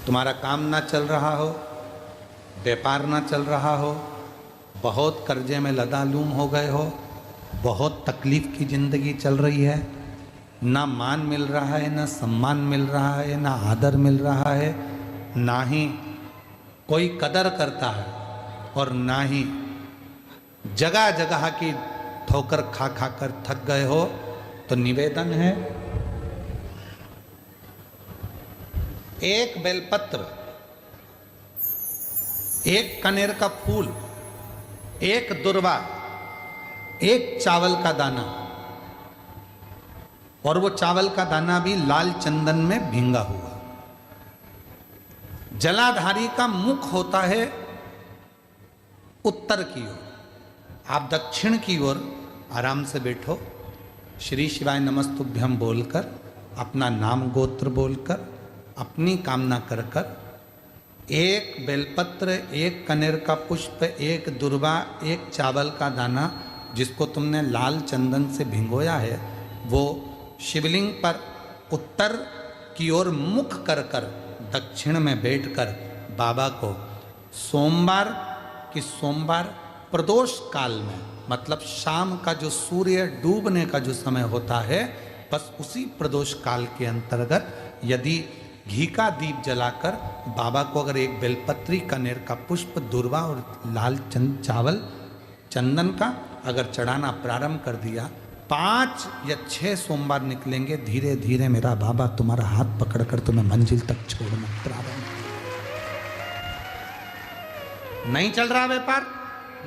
तुम्हारा काम ना चल रहा हो, व्यापार ना चल रहा हो, बहुत कर्जे में लदालूम हो गए हो, बहुत तकलीफ की ज़िंदगी चल रही है, ना मान मिल रहा है, ना सम्मान मिल रहा है, ना आदर मिल रहा है, ना ही कोई कदर करता है और ना ही जगह जगह की ठोकर खा खा कर थक गए हो, तो निवेदन है एक बेलपत्र, एक कनेर का फूल, एक दुर्वा, एक चावल का दाना, और वो चावल का दाना भी लाल चंदन में भींगा हुआ। जलाधारी का मुख होता है उत्तर की ओर, आप दक्षिण की ओर आराम से बैठो, श्री शिवाय नमस्तुभ्यम बोलकर, अपना नाम गोत्र बोलकर, अपनी कामना कर कर, एक बेलपत्र, एक कनेर का पुष्प, एक दुर्वा, एक चावल का दाना जिसको तुमने लाल चंदन से भिगोया है, वो शिवलिंग पर उत्तर की ओर मुख कर कर दक्षिण में बैठकर बाबा को सोमवार की सोमवार प्रदोष काल में, मतलब शाम का जो सूर्य डूबने का जो समय होता है, बस उसी प्रदोष काल के अंतर्गत यदि घी का दीप जलाकर बाबा को अगर एक बेलपत्री कनेर का पुष्प, दुर्वा और लाल चावल चंदन का अगर चढ़ाना प्रारंभ कर दिया, 5 या 6 सोमवार निकलेंगे, धीरे धीरे मेरा बाबा तुम्हारा हाथ पकड़कर तुम्हें मंजिल तक छोड़ना प्रारंभ। नहीं चल रहा व्यापार,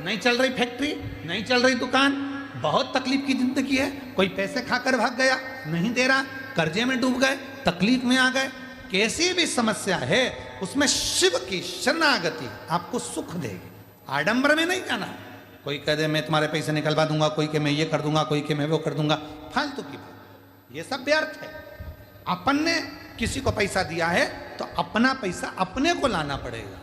नहीं चल रही फैक्ट्री, नहीं चल रही दुकान, बहुत तकलीफ की जिंदगी है, कोई पैसे खाकर भाग गया, नहीं दे रहा, कर्जे में डूब गए, तकलीफ में आ गए, कैसी भी समस्या है उसमें शिव की शरणागति आपको सुख देगी। आडंबर में नहीं जाना। कोई कह दे मैं तुम्हारे पैसे निकलवा दूंगा, कोई के मैं ये कर दूंगा, कोई के मैं वो कर दूंगा, फालतू की बात, ये सब व्यर्थ है। अपन ने किसी को पैसा दिया है तो अपना पैसा अपने को लाना पड़ेगा।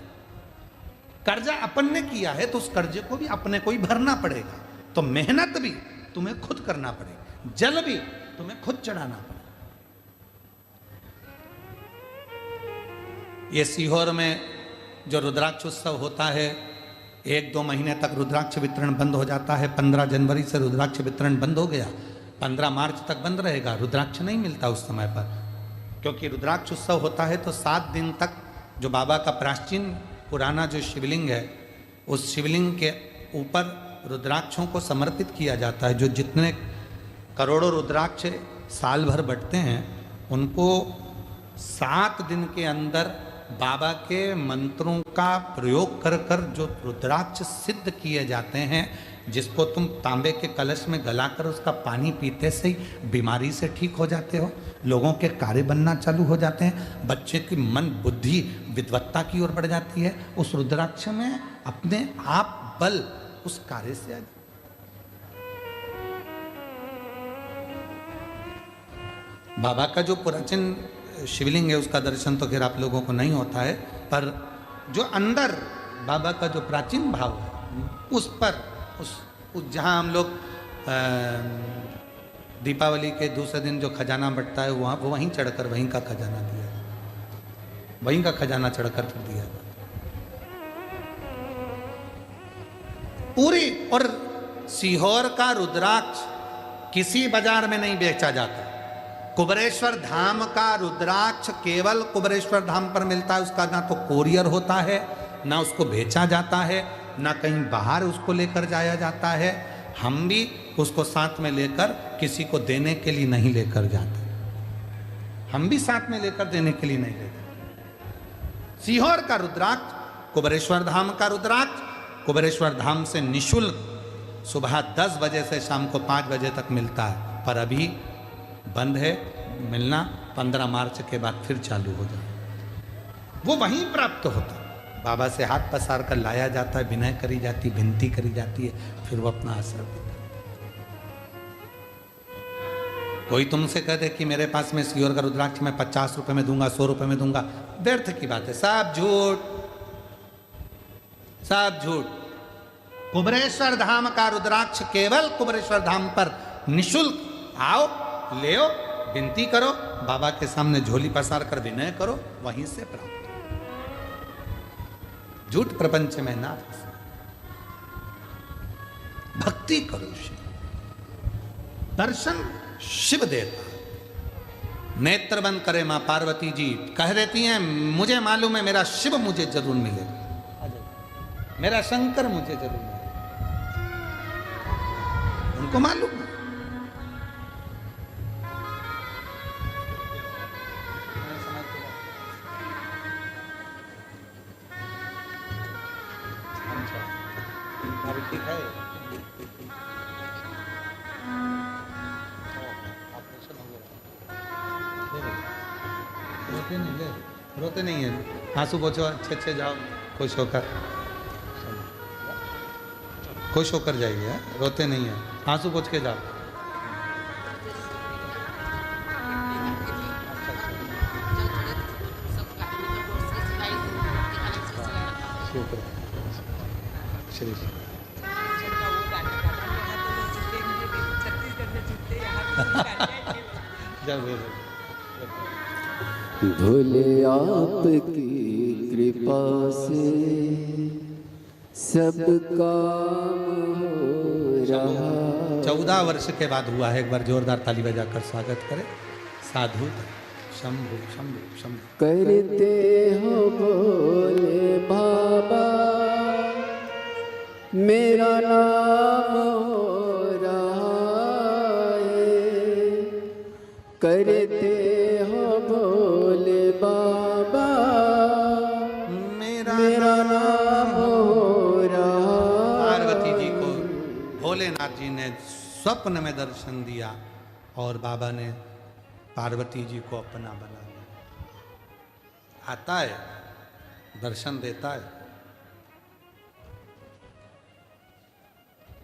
कर्जा अपन ने किया है तो उस कर्जे को भी अपने को ही भरना पड़ेगा। तो मेहनत भी तुम्हें खुद करना पड़ेगा, जल भी तुम्हें खुद चढ़ाना पड़ेगा। ये सीहोर में जो रुद्राक्ष उत्सव होता है, 1-2 महीने तक रुद्राक्ष वितरण बंद हो जाता है। 15 जनवरी से रुद्राक्ष वितरण बंद हो गया, 15 मार्च तक बंद रहेगा। रुद्राक्ष नहीं मिलता उस समय पर, क्योंकि रुद्राक्ष उत्सव होता है तो 7 दिन तक जो बाबा का प्राचीन पुराना जो शिवलिंग है, उस शिवलिंग के ऊपर रुद्राक्षों को समर्पित किया जाता है। जो जितने करोड़ों रुद्राक्ष साल भर बटते हैं, उनको 7 दिन के अंदर बाबा के मंत्रों का प्रयोग कर कर जो रुद्राक्ष सिद्ध किए जाते हैं, जिसको तुम तांबे के कलश में गलाकर उसका पानी पीते से ही बीमारी से ठीक हो जाते हो, लोगों के कार्य बनना चालू हो जाते हैं, बच्चे की मन बुद्धि विद्वत्ता की ओर बढ़ जाती है। उस रुद्राक्ष में अपने आप बल उस कार्य से आ। बाबा का जो प्राचीन शिवलिंग है उसका दर्शन तो खैर आप लोगों को नहीं होता है, पर जो अंदर बाबा का जो प्राचीन भाव है उस पर उस जहाँ हम लोग दीपावली के दूसरे दिन जो खजाना बंटता है वहाँ वो वहीं चढ़कर वहीं का खजाना दिया, वहीं का खजाना चढ़कर फिर दिया पूरी। और सीहोर का रुद्राक्ष किसी बाजार में नहीं बेचा जाता। कुबरेश्वर धाम का रुद्राक्ष केवल कुबरेश्वर धाम पर मिलता है। उसका ना तो कोरियर होता है, ना उसको बेचा जाता है, ना कहीं बाहर उसको लेकर जाया जाता है। हम भी उसको साथ में लेकर किसी को देने के लिए नहीं लेकर जाते, हम भी साथ में लेकर देने के लिए नहीं लेते। सीहोर का रुद्राक्ष, कुबरेश्वर धाम का रुद्राक्ष कुबरेश्वर धाम से निःशुल्क सुबह 10 बजे से शाम को 5 बजे तक मिलता है, पर अभी बंद है मिलना। 15 मार्च के बाद फिर चालू हो जाए। वो वहीं प्राप्त होता, बाबा से हाथ पसार कर लाया जाता है, विनय करी जाती, विनती करी जाती है, फिर वो अपना असर देता है। कोई तुमसे कह दे कि मेरे पास में सीहोर का रुद्राक्ष मैं 50 रुपए में दूंगा, 100 रुपए में दूंगा, व्यर्थ की बात है, सब झूठ, सब झूठ। कुबरेश्वर धाम का रुद्राक्ष केवल कुबरेश्वर धाम पर निःशुल्क, आओ ले, विनती करो, बाबा के सामने झोली पसार कर विनय करो, वहीं से प्राप्त। झूठ प्रपंच में ना फंसे, भक्ति करो शिव, दर्शन शिव देता। नेत्र बंद करे मां पार्वती जी कह देती हैं मुझे मालूम है मेरा शिव मुझे जरूर मिलेगा, मेरा शंकर मुझे जरूर मिलेगा, उनको मालूम है। ठीक है, रोते नहीं, ले रोते नहीं है, आंसू पोछो, अच्छे जाओ, खुश होकर, खुश होकर जाइए, रोते नहीं है, आंसू पोछ के जाओ। श्री भोले आपकी कृपा से सब काम हो रहा। 14 वर्ष के बाद हुआ है, एक बार जोरदार ताली बजाकर स्वागत करें। साधु शंभु शंभु शंभु करते हो भोले बाबा मेरा नाम हो रहा है, करते हो भोले बाबा मेरा नाम हो रहा। पार्वती जी को भोलेनाथ जी ने स्वप्न में दर्शन दिया और बाबा ने पार्वती जी को अपना बना लिया। आता है, दर्शन देता है।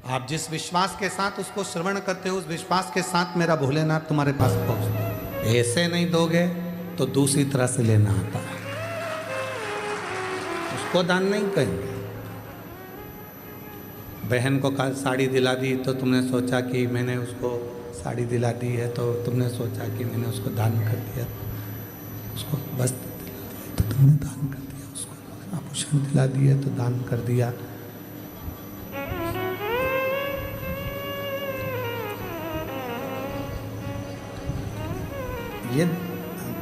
आप जिस विश्वास के साथ उसको श्रवण करते हो उस विश्वास के साथ मेरा भोलेनाथ तुम्हारे पास पहुंचता है। ऐसे नहीं दोगे तो दूसरी तरह से लेना आता है, उसको दान नहीं कहेंगे। बहन को कल साड़ी दिला दी तो तुमने सोचा कि मैंने उसको साड़ी दिला दी है, तो तुमने सोचा कि मैंने उसको दान कर दिया। उसको वस्त्र दिला दिया तो तुमने दान कर दिया, उसको आभूषण दिला दिया तो दान कर दिया। ये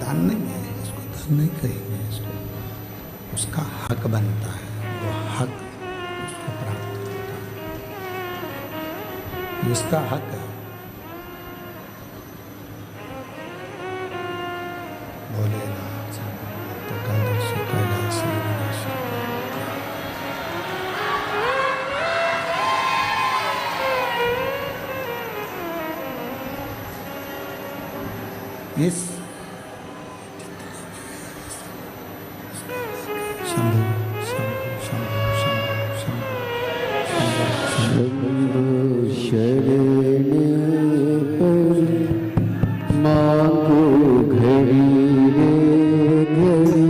दान नहीं है, इसको दान नहीं कहेंगे, इसको उसका हक बनता है, वो हक उसको प्राप्त होता है, इसका हक है। भोलेनाथ तो कैलाशी कैलाशी विनाशी। इस शंभु शंभु शंभु शंभु शंभु शरण मांगो घड़ी रे घड़ी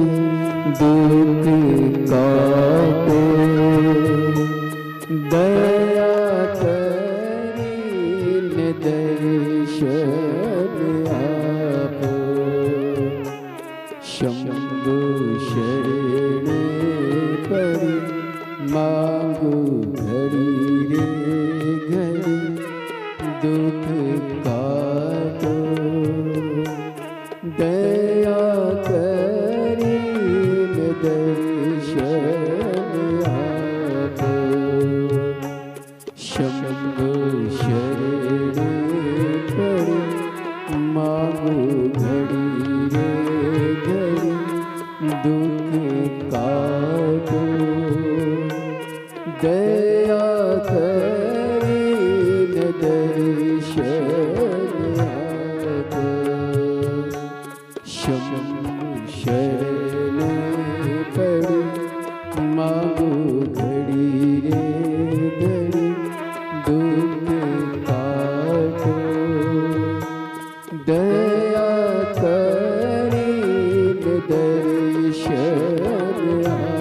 दुख काटो, दया करीन दर्शन आपो। शंभु शरण परि मांगो घड़ी रे घड़ी दुख काटो, दया करीन दर्शन आपो। शंभु शरण परि मांगो घड़ी रे घड़ी दुख काटो, दया करीन दर्शन आपो। शंभु शरण परि मांगो घड़ी रे घड़ी दुख काटो, दया करीन दर्शन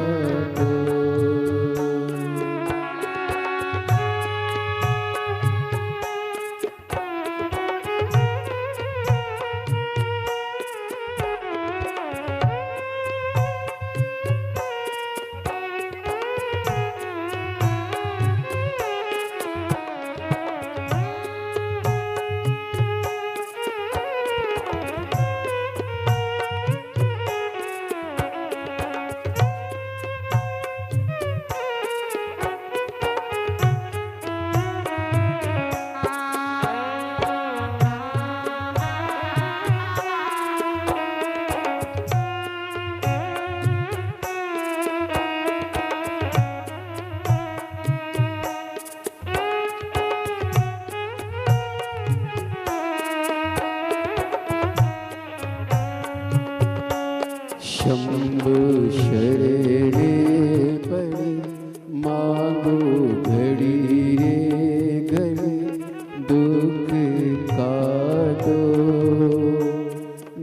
आपो। शंभु शरणे पड़े मांगो घड़ी रे घड़ी दुख काटो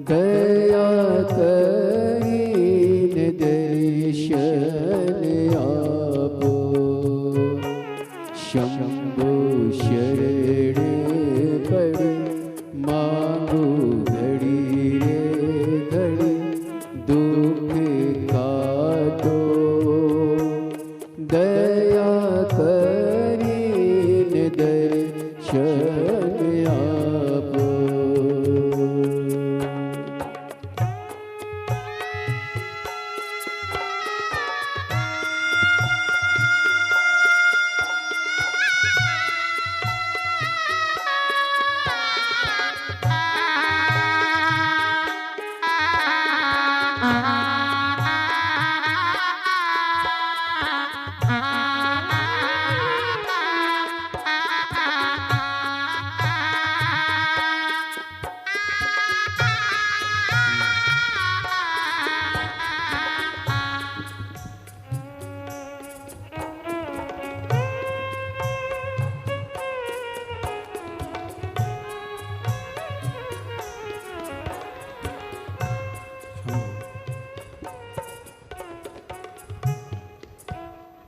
दया करीने दर्शन आपो शंभु शरणे पड़े मांगो घड़ी रे घड़ी दुख काटो दया करीने दर्शन आपो।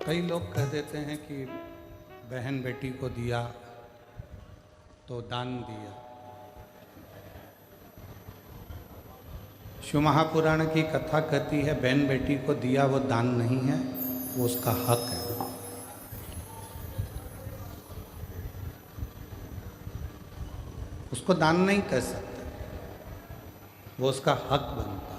कई लोग कह देते हैं कि बहन बेटी को दिया तो दान दिया। शिव महापुराण की कथा कहती है बहन बेटी को दिया वो दान नहीं है, वो उसका हक है। उसको दान नहीं कह सकते, वो उसका हक बनता है।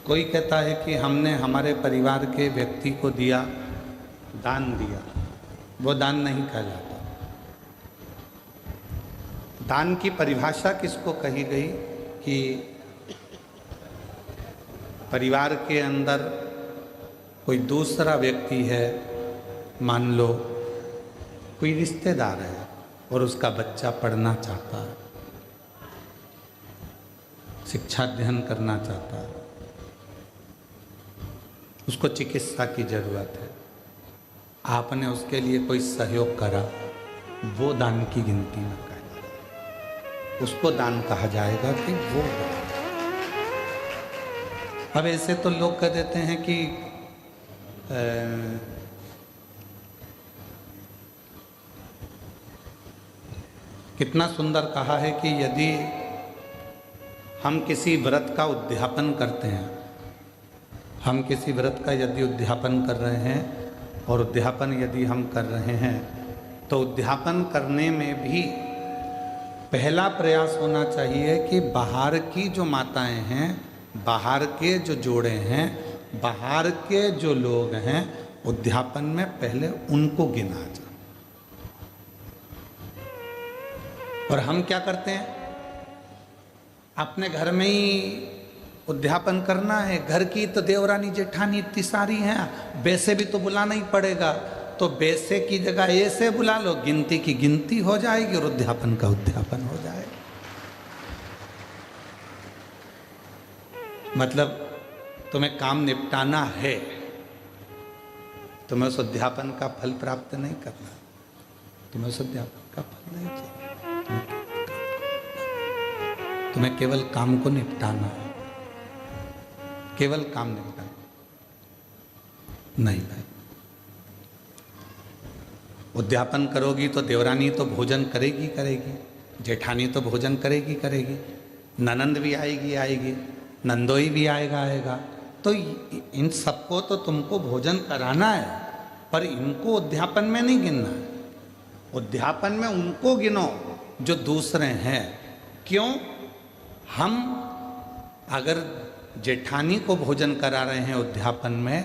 कोई कहता है कि हमने हमारे परिवार के व्यक्ति को दिया, दान दिया, वो दान नहीं कहलाता। दान की परिभाषा किसको कही गई कि परिवार के अंदर कोई दूसरा व्यक्ति है, मान लो कोई रिश्तेदार है और उसका बच्चा पढ़ना चाहता है, शिक्षा अध्ययन करना चाहता है, उसको चिकित्सा की जरूरत है, आपने उसके लिए कोई सहयोग करा, वो दान की गिनती न कहलाएगा, उसको दान कहा जाएगा कि वो दान। अब ऐसे तो लोग कह देते हैं कि कितना सुंदर कहा है कि यदि हम किसी व्रत का उद्यापन करते हैं, हम किसी व्रत का यदि उद्यापन कर रहे हैं और उद्यापन यदि हम कर रहे हैं तो उद्यापन करने में भी पहला प्रयास होना चाहिए कि बाहर की जो माताएं हैं, बाहर के जो जोड़े हैं, बाहर के जो लोग हैं, उद्यापन में पहले उनको गिना जाए। और हम क्या करते हैं, अपने घर में ही उद्यापन करना है, घर की तो देवरानी जेठानी इतनी सारी हैं, वैसे भी तो बुलाना ही पड़ेगा, तो वैसे की जगह ऐसे बुला लो, गिनती की गिनती हो जाएगी और उद्यापन का उद्यापन हो जाएगा। मतलब तुम्हें काम निपटाना है, तुम्हें उस उद्यापन का फल प्राप्त नहीं करना, तुम्हें उस उद्यापन का फल नहीं चाहिए, तुम्हें केवल काम को निपटाना है, केवल काम निपटाना नहीं भाई। उद्यापन करोगी तो देवरानी तो भोजन करेगी करेगी, जेठानी तो भोजन करेगी करेगी, ननंद भी आएगी आएगी, नंदोई भी आएगा आएगा, तो इन सबको तो तुमको भोजन कराना है, पर इनको उद्यापन में नहीं गिनना है। उद्यापन में उनको गिनो जो दूसरे हैं। क्यों? हम अगर जेठानी को भोजन करा रहे हैं उद्यापन में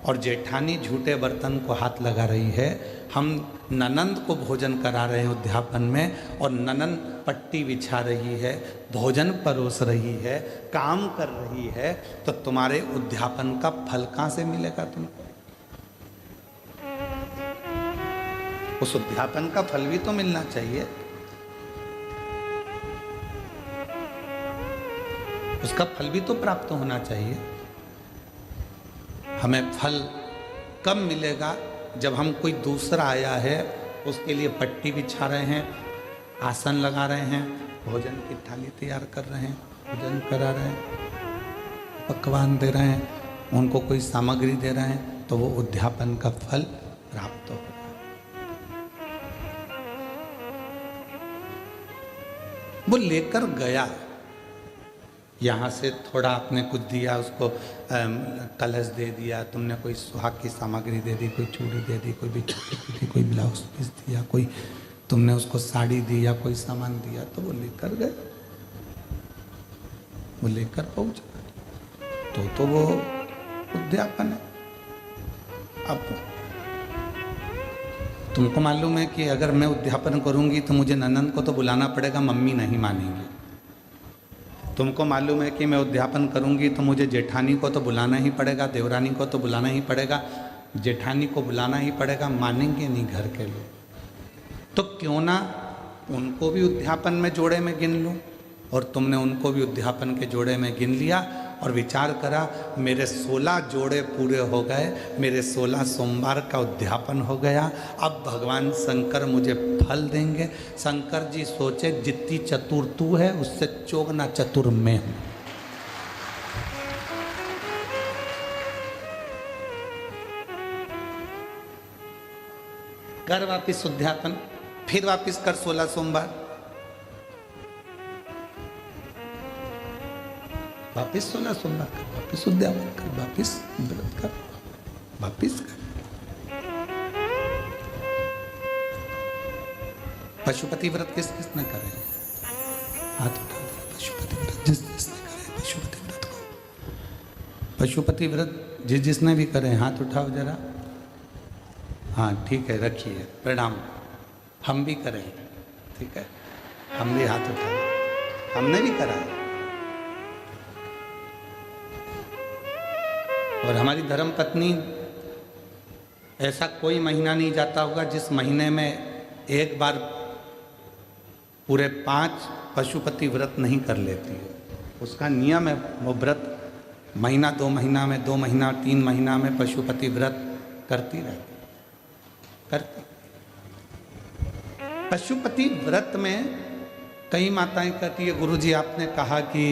और जेठानी झूठे बर्तन को हाथ लगा रही है, हम ननंद को भोजन करा रहे हैं उद्यापन में और ननंद पट्टी बिछा रही है, भोजन परोस रही है, काम कर रही है, तो तुम्हारे उद्यापन का फल कहाँ से मिलेगा तुमको? उस उद्यापन का फल भी तो मिलना चाहिए। उसका फल भी तो प्राप्त होना चाहिए। हमें फल कब मिलेगा? जब हम कोई दूसरा आया है उसके लिए पट्टी बिछा रहे हैं, आसन लगा रहे हैं, भोजन की थाली तैयार कर रहे हैं, भोजन करा रहे हैं, पकवान दे रहे हैं, उनको कोई सामग्री दे रहे हैं, तो वो उद्यापन का फल प्राप्त हो। वो लेकर गया, यहाँ से थोड़ा आपने कुछ दिया उसको, कलश दे दिया, तुमने कोई सुहाग की सामग्री दे दी, कोई चूड़ी दे दी, कोई बिछुड़ी दी, कोई ब्लाउज पीस दिया, कोई तुमने उसको साड़ी दी या कोई सामान दिया, तो वो लेकर गए, वो लेकर पहुंचा, तो वो उद्यापन है। अब तुमको मालूम है कि अगर मैं उद्यापन करूंगी तो मुझे ननंद को तो बुलाना पड़ेगा, मम्मी नहीं मानेंगी। तुमको मालूम है कि मैं उद्यापन करूंगी तो मुझे जेठानी को तो बुलाना ही पड़ेगा, देवरानी को तो बुलाना ही पड़ेगा, जेठानी को बुलाना ही पड़ेगा, मानेंगे नहीं घर के लोग। तो क्यों ना उनको भी उद्यापन में जोड़े में गिन लूं, और तुमने उनको भी उद्यापन के जोड़े में गिन लिया और विचार करा, मेरे 16 जोड़े पूरे हो गए, मेरे 16 सोमवार का उद्यापन हो गया, अब भगवान शंकर मुझे फल देंगे। शंकर जी सोचे, जितनी चतुर तू है उससे चौगना चतुर मैं हूं। कर वापिस उद्यापन, फिर वापिस कर 16 सोमवार, वापिस 16 सोमवार कर, वापिस उद्यापन कर, वापिस व्रत कर, वापिस कर। पशुपति व्रत किस किसने करे? हाथ उठा दो। पशुपति व्रत जिस जिसने करे पशुपति व्रत को, पशुपति व्रत जिस जिसने भी करे हाथ उठाओ जरा। हाँ ठीक है, रखिए, प्रणाम। हम भी करें, ठीक है, हम भी हाथ उठाए, हमने भी करा है। और हमारी धर्म पत्नी, ऐसा कोई महीना नहीं जाता होगा जिस महीने में एक बार पूरे 5 पशुपति व्रत नहीं कर लेती है। उसका नियम है, वो व्रत महीना 2 महीना में, 2 महीना 3 महीना में पशुपति व्रत करती रहती, करती। पशुपति व्रत में कई माताएं कहती है, गुरुजी आपने कहा कि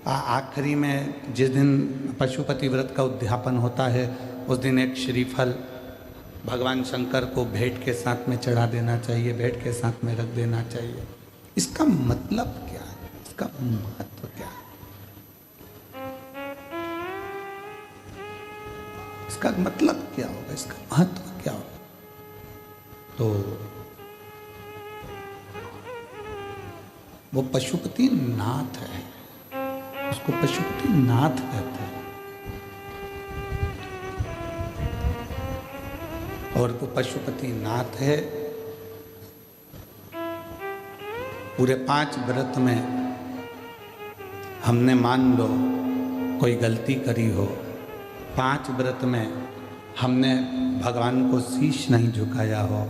आखिरी में जिस दिन पशुपति व्रत का उद्यापन होता है उस दिन एक श्रीफल भगवान शंकर को भेंट के साथ में चढ़ा देना चाहिए, भेंट के साथ में रख देना चाहिए। इसका मतलब क्या है? इसका महत्व क्या है? इसका मतलब क्या होगा? इसका महत्व क्या होगा? तो वो पशुपति नाथ है, उसको पशुपति नाथ कहते हैं। और वो पशुपति नाथ है। पूरे 5 व्रत में हमने मान लो कोई गलती करी हो, 5 व्रत में हमने भगवान को शीश नहीं झुकाया हो,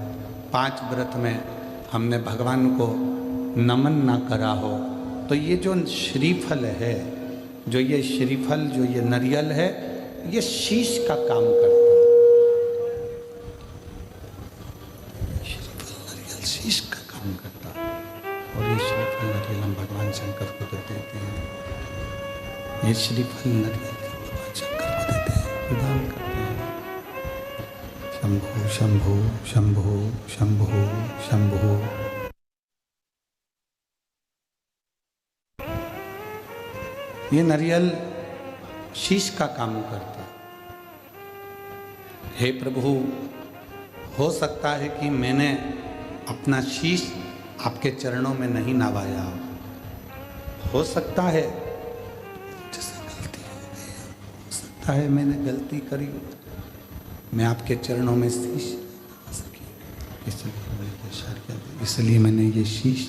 5 व्रत में हमने भगवान को नमन ना करा हो, तो ये जो श्रीफल है, जो ये श्रीफल, जो ये नारियल है, ये शीश का काम करता है। श्रीफल नारियल शीश का काम करता है। और ये श्रीफल नारियल हम भगवान शंकर को देते हैं। ये श्रीफल नारियल भगवान शंकर को देते हैं, प्रदान करते हैं। शंभो शंभो शंभो शंभो शंभो। ये नारियल शीश का काम करता है। हे प्रभु, हो सकता है कि मैंने अपना शीश आपके चरणों में नहीं नवाया हो सकता है जैसे गलती हो गई, हो सकता है मैंने गलती करी, मैं आपके चरणों में शीश नवा सकी, इसलिए मैंने ये शीश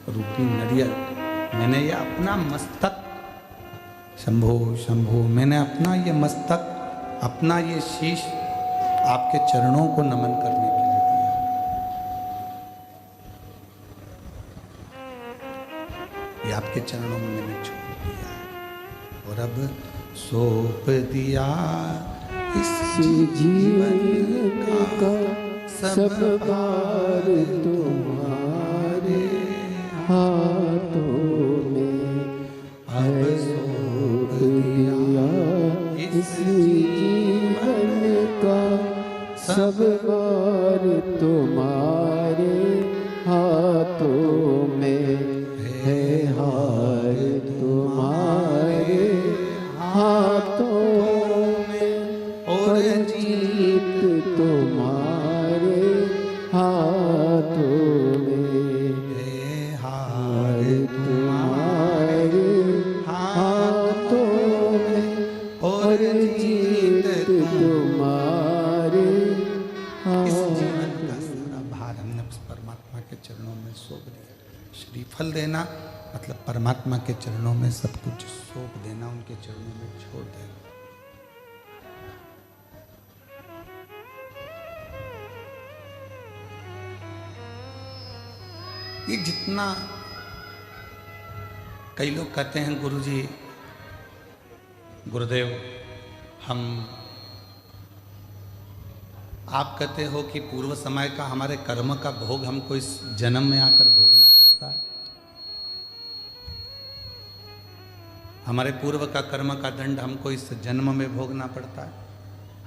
रूपी नारियल, मैंने ये अपना मस्तक, शंभो शंभो, मैंने अपना ये मस्तक, अपना ये शीश आपके चरणों को नमन करने के लिए दिया। ये आपके चरणों में मैंने छोड़ दिया है। और अब सौंप दिया इस जीवन का सब भार तुम्हारे हाथों में। अब सौंप दिया इस जीवन का सब भार तुम्हारे हाथों में। है हार तुम्हारे हाथों में और जीत तुम्हारे हाथों में। है हार तुम्हारे हाथों में और जीत तुम्हारे इस जीवन का सारा भार हमने उस परमात्मा के चरणों में सौंप दिया। श्रीफल देना मतलब परमात्मा के चरणों में सब कुछ सौंप देना, उनके चरणों में छोड़ देना। ये जितना कई लोग कहते हैं गुरुजी, गुरुदेव हम, आप कहते हो कि पूर्व समय का हमारे कर्म का भोग हमको इस जन्म में आकर भोगना पड़ता है। हमारे पूर्व का कर्म का दंड हमको इस जन्म में भोगना पड़ता है।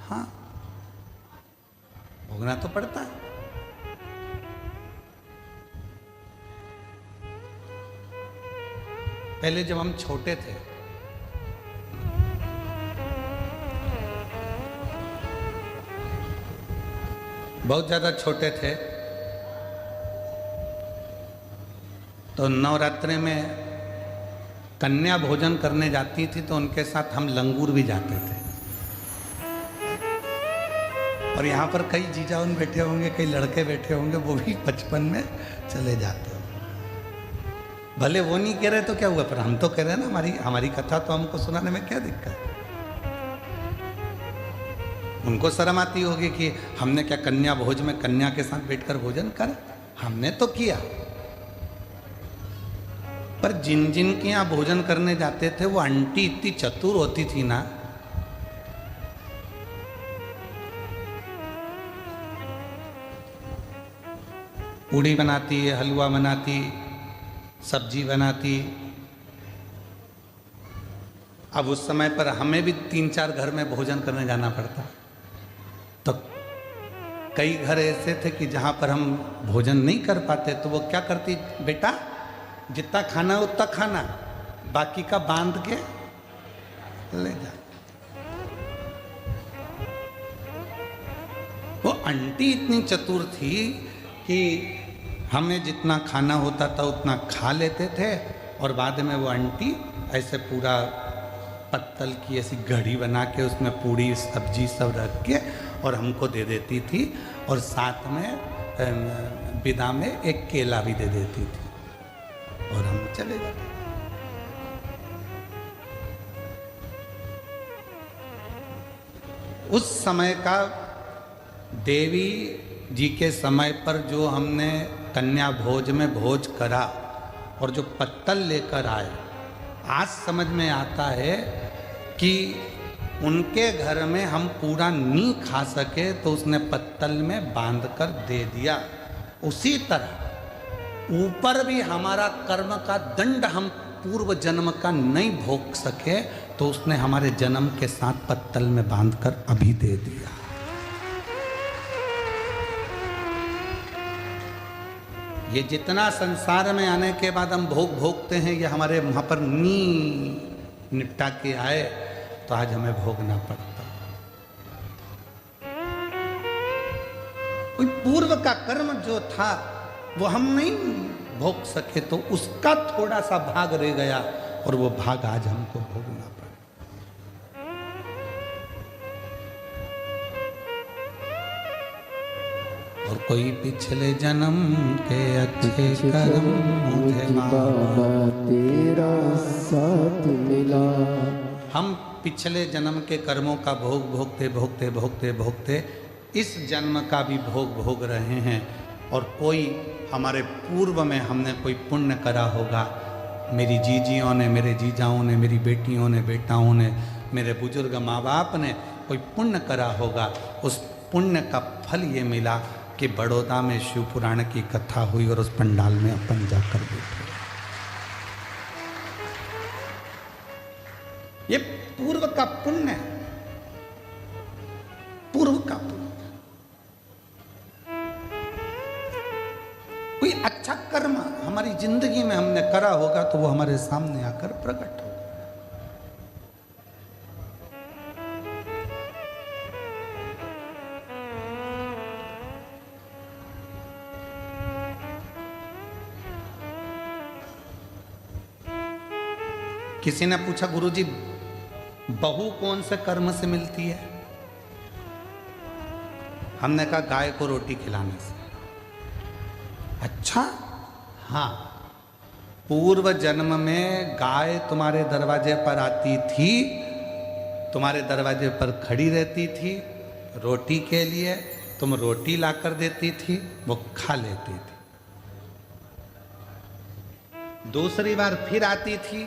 हाँ, भोगना तो पड़ता है। पहले जब हम छोटे थे, बहुत ज़्यादा छोटे थे, तो नवरात्रि में कन्या भोजन करने जाती थी तो उनके साथ हम लंगूर भी जाते थे। और यहाँ पर कई जीजाउन बैठे होंगे, कई लड़के बैठे होंगे, वो भी बचपन में चले जाते होंगे। भले वो नहीं कह रहे तो क्या हुआ, पर हम तो कह रहे हैं ना, हमारी कथा तो हमको सुनाने में क्या दिक्कत है। उनको शर्म आती होगी कि हमने क्या कन्या भोज में कन्या के साथ बैठकर भोजन कर, हमने तो किया। पर जिन जिन के यहाँ भोजन करने जाते थे वो आंटी इतनी चतुर होती थी ना, पूड़ी बनाती, हलवा बनाती, सब्जी बनाती। अब उस समय पर हमें भी 3-4 घर में भोजन करने जाना पड़ता, तो कई घर ऐसे थे कि जहाँ पर हम भोजन नहीं कर पाते तो वो क्या करती, बेटा जितना खाना है उतना खाना, बाकी का बांध के ले जा। वो आंटी इतनी चतुर थी कि हमें जितना खाना होता था उतना खा लेते थे, और बाद में वो आंटी ऐसे पूरा पत्तल की ऐसी घड़ी बना के उसमें पूड़ी सब्जी सब रख के और हमको दे देती थी, और साथ में विदा में एक केला भी दे देती थी, और हम चले जाते। उस समय का देवी जी के समय पर जो हमने कन्या भोज में भोज करा और जो पत्तल लेकर आए, आज समझ में आता है कि उनके घर में हम पूरा नहीं खा सके तो उसने पत्तल में बांधकर दे दिया। उसी तरह ऊपर भी हमारा कर्म का दंड हम पूर्व जन्म का नहीं भोग सके तो उसने हमारे जन्म के साथ पत्तल में बांधकर अभी दे दिया। ये जितना संसार में आने के बाद हम भोग भोगते हैं, ये हमारे वहाँ पर नी निपटा के आए तो आज हमें भोगना पड़ता। कोई पूर्व का कर्म जो था वो हम नहीं भोग सके तो उसका थोड़ा सा भाग रह गया, और वो भाग आज हमको भोगना पड़ा। और कोई पिछले जन्म के अच्छे कर्म मुझे बाबा तेरा साथ मिला। हम पिछले जन्म के कर्मों का भोग भोगते भोगते भोगते भोगते इस जन्म का भी भोग भोग रहे हैं। और कोई हमारे पूर्व में हमने कोई पुण्य करा होगा मेरी जीजियों ने, मेरे जीजाओं ने, मेरी बेटियों ने, बेटाओं ने, मेरे बुजुर्ग माँ बाप ने कोई पुण्य करा होगा। उस पुण्य का फल ये मिला कि बड़ौदा में शिव पुराण की कथा हुई और उस पंडाल में अपन जाकर बैठे। ये पूर्व का पुण्य है, पूर्व का पुण्य। कोई अच्छा कर्म हमारी जिंदगी में हमने करा होगा तो वो हमारे सामने आकर प्रकट होगा। किसी ने पूछा गुरुजी बहू कौन से कर्म से मिलती है? हमने कहा गाय को रोटी खिलाने से। अच्छा, हाँ, पूर्व जन्म में गाय तुम्हारे दरवाजे पर आती थी, तुम्हारे दरवाजे पर खड़ी रहती थी रोटी के लिए, तुम रोटी लाकर देती थी, वो खा लेती थी। दूसरी बार फिर आती थी,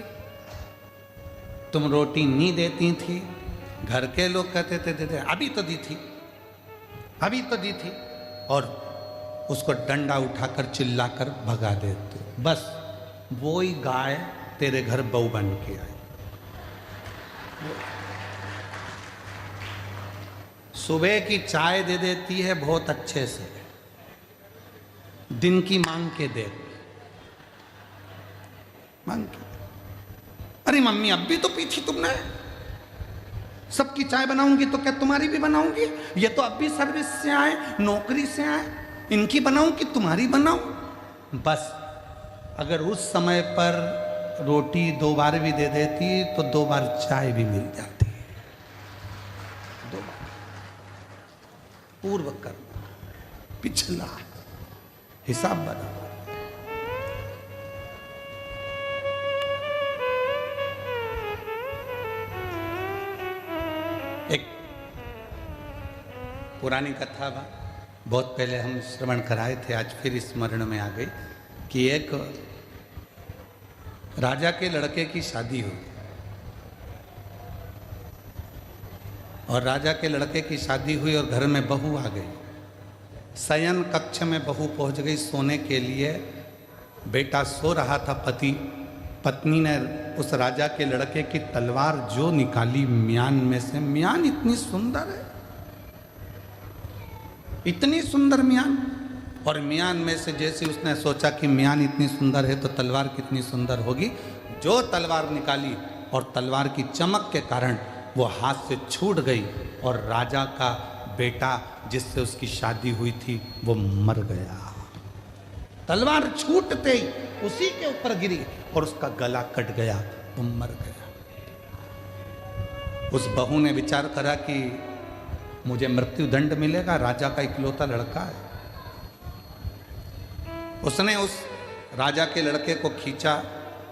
तुम रोटी नहीं देती थी, घर के लोग कहते थे अभी तो दी थी, अभी तो दी थी, और उसको डंडा उठाकर चिल्लाकर भगा देते। बस वो ही गाय तेरे घर बहू बन के आई। सुबह की चाय दे देती है बहुत अच्छे से, दिन की मांग के दे, मांग के। अरे मम्मी अब भी तो पी थी तुमने, सबकी चाय बनाऊंगी तो क्या तुम्हारी भी बनाऊंगी? ये तो अब भी सर्विस से आए, नौकरी से आए, इनकी बनाऊं कि तुम्हारी बनाऊं? बस अगर उस समय पर रोटी 2 बार भी दे देती तो 2 बार चाय भी मिल जाती। 2 बार पूर्व कर्म, पिछला हिसाब बराबर। एक पुरानी कथा बा, बहुत पहले हम श्रवण कराए थे, आज फिर स्मरण में आ गई कि एक राजा के लड़के की शादी हुई और राजा के लड़के की शादी हुई और घर में बहू आ गई। शयन कक्ष में बहू पहुंच गई सोने के लिए। बेटा सो रहा था, पत्नी ने उस राजा के लड़के की तलवार जो निकाली म्यान में से। म्यान इतनी सुंदर है, इतनी सुंदर म्यान, और म्यान में से जैसे उसने सोचा कि म्यान इतनी सुंदर है तो तलवार कितनी सुंदर होगी, जो तलवार निकाली और तलवार की चमक के कारण वो हाथ से छूट गई और राजा का बेटा जिससे उसकी शादी हुई थी वो मर गया। तलवार छूटते ही उसी के ऊपर गिरी और उसका गला कट गया, वो मर गया। उस बहू ने विचार करा कि मुझे मृत्यु दंड मिलेगा, राजा का इकलौता लड़का है। उसने उस राजा के लड़के को खींचा,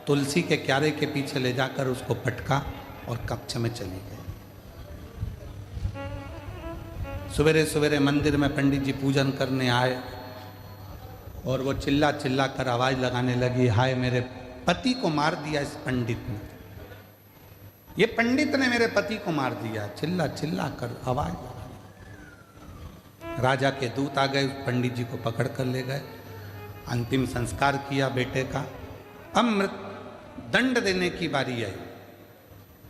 तुलसी के क्यारे के पीछे ले जाकर उसको पटका और कक्ष में चली गई। सवेरे सवेरे मंदिर में पंडित जी पूजन करने आए और वो चिल्ला चिल्ला कर आवाज लगाने लगी, हाय मेरे पति को मार दिया इस पंडित ने, ये पंडित ने मेरे पति को मार दिया। चिल्ला चिल्ला कर आवाज लगा। राजा के दूत आ गए, पंडित जी को पकड़ कर ले गए, अंतिम संस्कार किया बेटे का। अब दंड देने की बारी आई।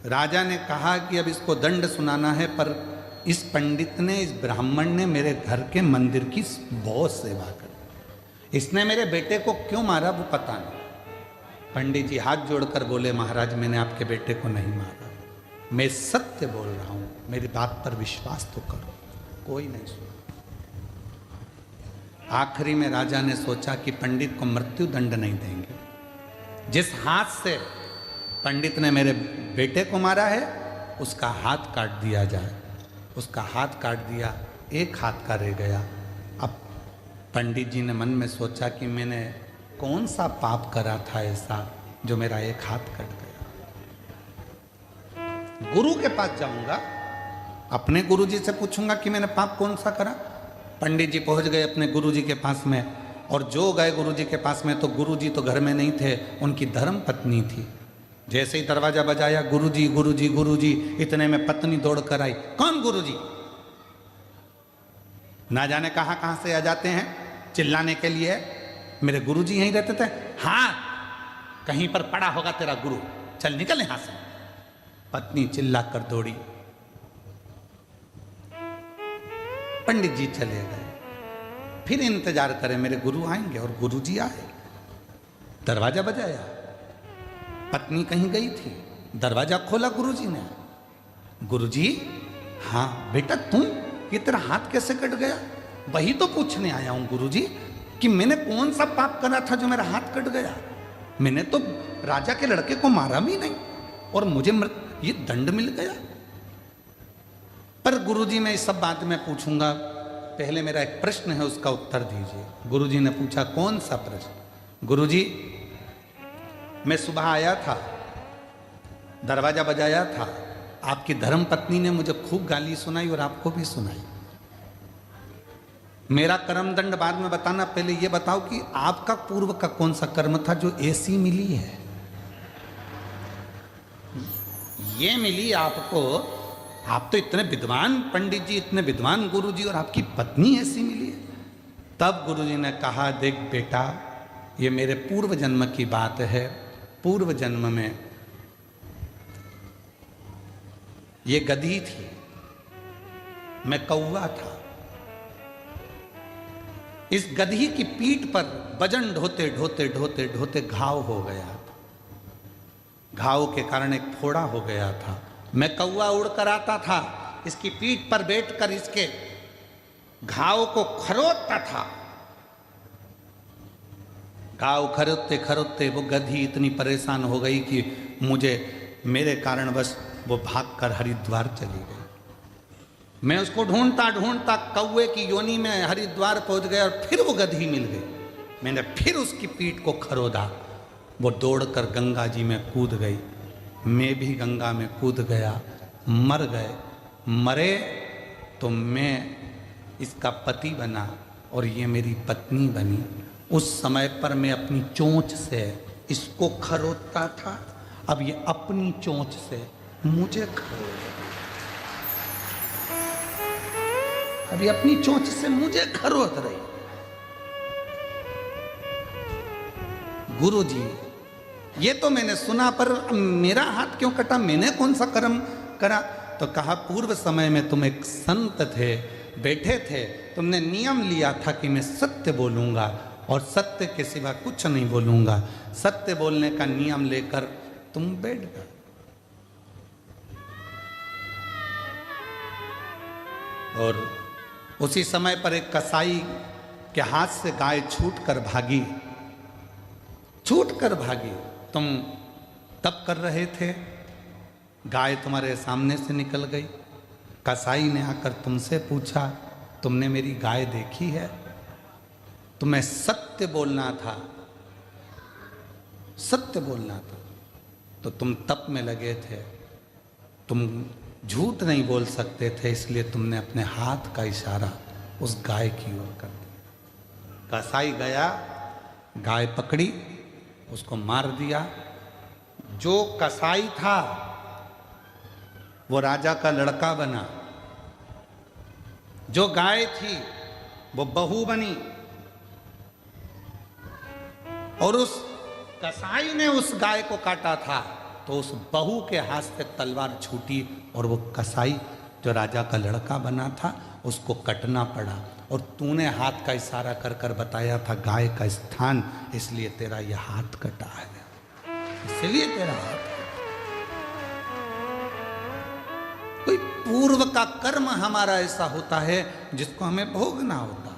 राजा ने कहा कि अब इसको दंड सुनाना है, पर इस पंडित ने, इस ब्राह्मण ने मेरे घर के मंदिर की बहुत सेवा कर, इसने मेरे बेटे को क्यों मारा वो पता नहीं। पंडित जी हाथ जोड़कर बोले, महाराज मैंने आपके बेटे को नहीं मारा, मैं सत्य बोल रहा हूं, मेरी बात पर विश्वास तो करो। कोई नहीं सुना। आखिरी में राजा ने सोचा कि पंडित को मृत्यु दंड नहीं देंगे, जिस हाथ से पंडित ने मेरे बेटे को मारा है उसका हाथ काट दिया जाए। उसका हाथ काट दिया, एक हाथ का रह गया। अब पंडित जी ने मन में सोचा कि मैंने कौन सा पाप करा था ऐसा जो मेरा एक हाथ कट गया। गुरु के पास जाऊंगा, अपने गुरु जी से पूछूंगा कि मैंने पाप कौन सा करा। पंडित जी पहुंच गए अपने गुरु जी के पास में और जो गए गुरुजी के पास में तो गुरुजी तो घर में नहीं थे, उनकी धर्म पत्नी थी। जैसे ही दरवाजा बजाया, गुरुजी गुरुजी गुरुजी, इतने में पत्नी दौड़ कर आई। कौन गुरुजी? ना जाने कहां से आ जाते हैं चिल्लाने के लिए। मेरे गुरुजी यहीं रहते थे। हाँ, कहीं पर पड़ा होगा तेरा गुरु, चल निकल यहां से। पत्नी चिल्ला कर दौड़ी। पंडित जी चले गए। फिर इंतजार करें मेरे गुरु आएंगे, और गुरुजी आए। दरवाजा बजाया, पत्नी कहीं गई थी, दरवाजा खोला गुरुजी ने। गुरुजी, हाँ बेटा तुम, ये तेरा हाथ कैसे कट गया? वही तो पूछने आया हूं गुरुजी कि मैंने कौन सा पाप करा था जो मेरा हाथ कट गया। मैंने तो राजा के लड़के को मारा भी नहीं, और मुझे ये दंड मिल गया। पर गुरुजी, मैं इस सब बात में पूछूंगा, पहले मेरा एक प्रश्न है, उसका उत्तर दीजिए। गुरुजी ने पूछा, कौन सा प्रश्न? गुरुजी, मैं सुबह आया था, दरवाजा बजाया था, आपकी धर्म पत्नी ने मुझे खूब गाली सुनाई और आपको भी सुनाई। मेरा कर्म दंड बाद में बताना, पहले ये बताओ कि आपका पूर्व का कौन सा कर्म था जो ऐसी मिली है? ये मिली आपको, आप तो इतने विद्वान पंडित जी, इतने विद्वान गुरुजी, और आपकी पत्नी ऐसी मिली है। तब गुरुजी ने कहा, देख बेटा, ये मेरे पूर्व जन्म की बात है। पूर्व जन्म में ये गधी थी, मैं कौवा था। इस गधी की पीठ पर वजन ढोते ढोते ढोते ढोते घाव हो गया था। घाव के कारण एक फोड़ा हो गया था। मैं कौवा उड़कर आता था, इसकी पीठ पर बैठकर इसके घाव को खरोदता था। घाव खरोदते खरोदते वो गधी इतनी परेशान हो गई कि मेरे कारणवश वो भागकर हरिद्वार चली गई। मैं उसको ढूंढता ढूंढता कौवे की योनि में हरिद्वार पहुंच गया, और फिर वो गधी मिल गई। मैंने फिर उसकी पीठ को खरोदा, वो दौड़कर गंगा जी में कूद गई। मैं भी गंगा में कूद गया, मर गए। मरे तो मैं इसका पति बना और ये मेरी पत्नी बनी। उस समय पर मैं अपनी चोंच से इसको खरोदता था, अब ये अपनी चोंच से मुझे खरोद, अभी अपनी चोंच से मुझे खरोद रही। गुरुजी, ये तो मैंने सुना, पर मेरा हाथ क्यों कटा? मैंने कौन सा कर्म करा? तो कहा, पूर्व समय में तुम एक संत थे, बैठे थे, तुमने नियम लिया था कि मैं सत्य बोलूंगा और सत्य के सिवा कुछ नहीं बोलूंगा। सत्य बोलने का नियम लेकर तुम बैठ गए। और उसी समय पर एक कसाई के हाथ से गाय छूट कर भागी। तुम तप कर रहे थे, गाय तुम्हारे सामने से निकल गई। कसाई ने आकर तुमसे पूछा, तुमने मेरी गाय देखी है? तुम्हें सत्य बोलना था, तो तुम तप में लगे थे, तुम झूठ नहीं बोल सकते थे, इसलिए तुमने अपने हाथ का इशारा उस गाय की ओर कर दिया। कसाई गया, गाय पकड़ी, उसको मार दिया। जो कसाई था वो राजा का लड़का बना, जो गाय थी वो बहू बनी, और उस कसाई ने उस गाय को काटा था तो उस बहू के हाथ से तलवार छूटी, और वो कसाई जो राजा का लड़का बना था उसको कटना पड़ा। और तूने हाथ का इशारा कर कर बताया था गाय का स्थान, इसलिए तेरा यह हाथ कटा है, इसलिए तेरा हाथ। कोई पूर्व का कर्म हमारा ऐसा होता है जिसको हमें भोगना होता।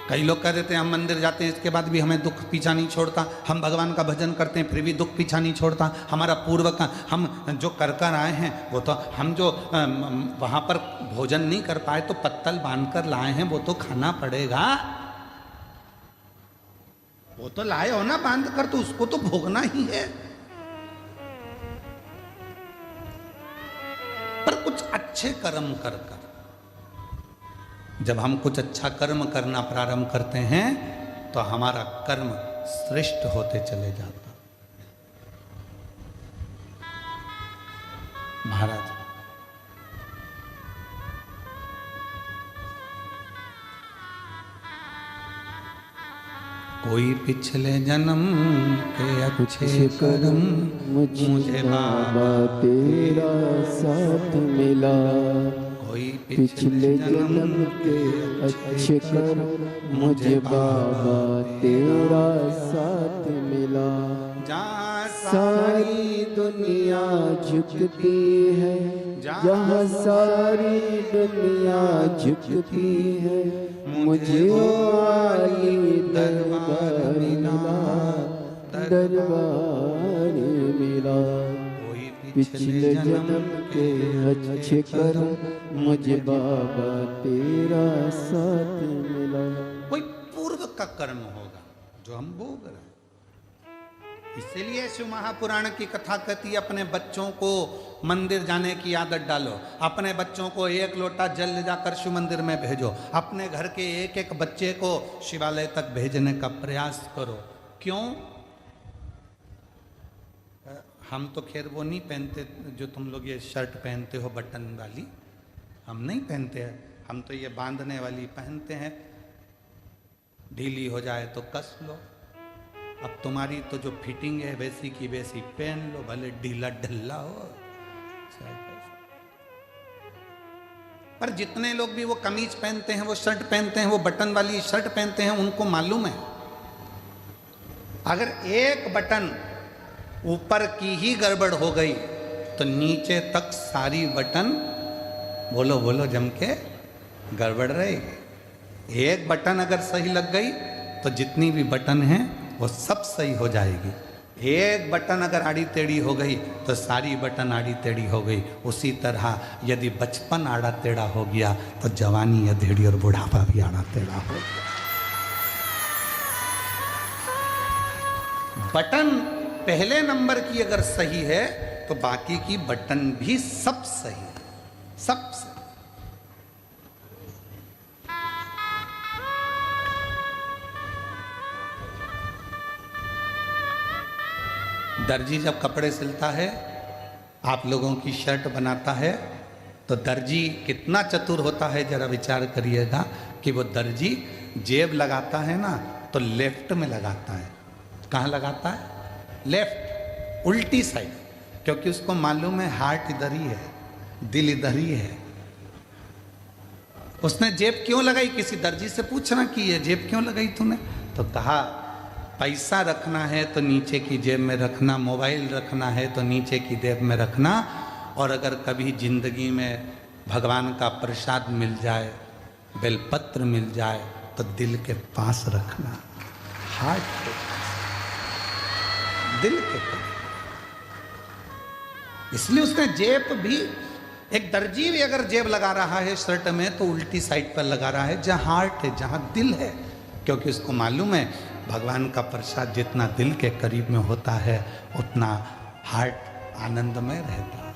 कई लोग कह देते हैं हम मंदिर जाते हैं इसके बाद भी हमें दुख पीछा नहीं छोड़ता, हम भगवान का भजन करते हैं फिर भी दुख पीछा नहीं छोड़ता। हमारा पूर्व का हम जो कर कर आए हैं वो तो हम जो वहाँ पर भोजन नहीं कर पाए तो पत्तल बांध कर लाए हैं, वो तो खाना पड़ेगा। वो तो लाए हो ना बांध कर, तो उसको तो भोगना ही है। पर कुछ अच्छे कर्म कर कर जब हम कुछ अच्छा कर्म करना प्रारंभ करते हैं तो हमारा कर्म श्रेष्ठ होते चले जाता। महाराज कोई पिछले जन्म के अच्छे कर्म मुझे बाबा तेरा साथ मिला। कोई पिछले जन्म के अच्छे कर्म मुझे बाबा तेरा साथ मिला। जहाँ सारी दुनिया झुकती है, जहाँ सारी दुनिया झुकती है, मुझे वो आली दरबार मिला, दरबार मिला। पिछले जन्म के अच्छे कर्म मुझे बाबा तेरा साथ मिला। कोई पूर्व का कर्म होगा जो हम भोग रहे हैं। इसीलिए शिव महापुराण की कथा कहती है अपने बच्चों को मंदिर जाने की आदत डालो, अपने बच्चों को एक लोटा जल ले जाकर शिव मंदिर में भेजो, अपने घर के एक एक बच्चे को शिवालय तक भेजने का प्रयास करो। क्यों? हम तो खैर वो नहीं पहनते जो तुम लोग ये शर्ट पहनते हो बटन वाली, हम नहीं पहनते हैं। हम तो ये बांधने वाली पहनते हैं, ढीली हो जाए तो कस लो। अब तुम्हारी तो जो फिटिंग है वैसी की वैसी पहन लो, भले ढीला ढल्ला हो। पर जितने लोग भी वो कमीज पहनते हैं, वो शर्ट पहनते हैं, वो बटन वाली शर्ट पहनते हैं, उनको मालूम है अगर एक बटन ऊपर की ही गड़बड़ हो गई तो नीचे तक सारी बटन बोलो बोलो जम के गड़बड़ रहेगी। एक बटन अगर सही लग गई तो जितनी भी बटन है वो सब सही हो जाएगी। एक बटन अगर आड़ी टेढ़ी हो गई तो सारी बटन आड़ी टेढ़ी हो गई। उसी तरह यदि बचपन आड़ा टेढ़ा हो गया तो जवानी अधेड़ी और बुढ़ापा भी आड़ा टेढ़ा हो गया। बटन पहले नंबर की अगर सही है तो बाकी की बटन भी सब सही है, सब सही। दर्जी जब कपड़े सिलता है, आप लोगों की शर्ट बनाता है, तो दर्जी कितना चतुर होता है जरा विचार करिएगा कि वो दर्जी जेब लगाता है ना तो लेफ्ट में लगाता है। कहाँ लगाता है? लेफ्ट, उल्टी साइड, क्योंकि उसको मालूम है हार्ट इधर ही है, दिल इधर ही है। उसने जेब क्यों लगाई? किसी दर्जी से पूछना कि ये जेब क्यों लगाई तूने? तो कहा पैसा रखना है तो नीचे की जेब में रखना, मोबाइल रखना है तो नीचे की जेब में रखना, और अगर कभी जिंदगी में भगवान का प्रसाद मिल जाए, बेलपत्र मिल जाए तो दिल के पास रखना, हार्ट के पास, दिल के पास। इसलिए उसने जेब भी, एक दर्जी भी अगर जेब लगा रहा है शर्ट में तो उल्टी साइड पर लगा रहा है जहां हार्ट है, जहां दिल है, क्योंकि उसको मालूम है भगवान का प्रसाद जितना दिल के करीब में होता है उतना हार्ट आनंदमय रहता है।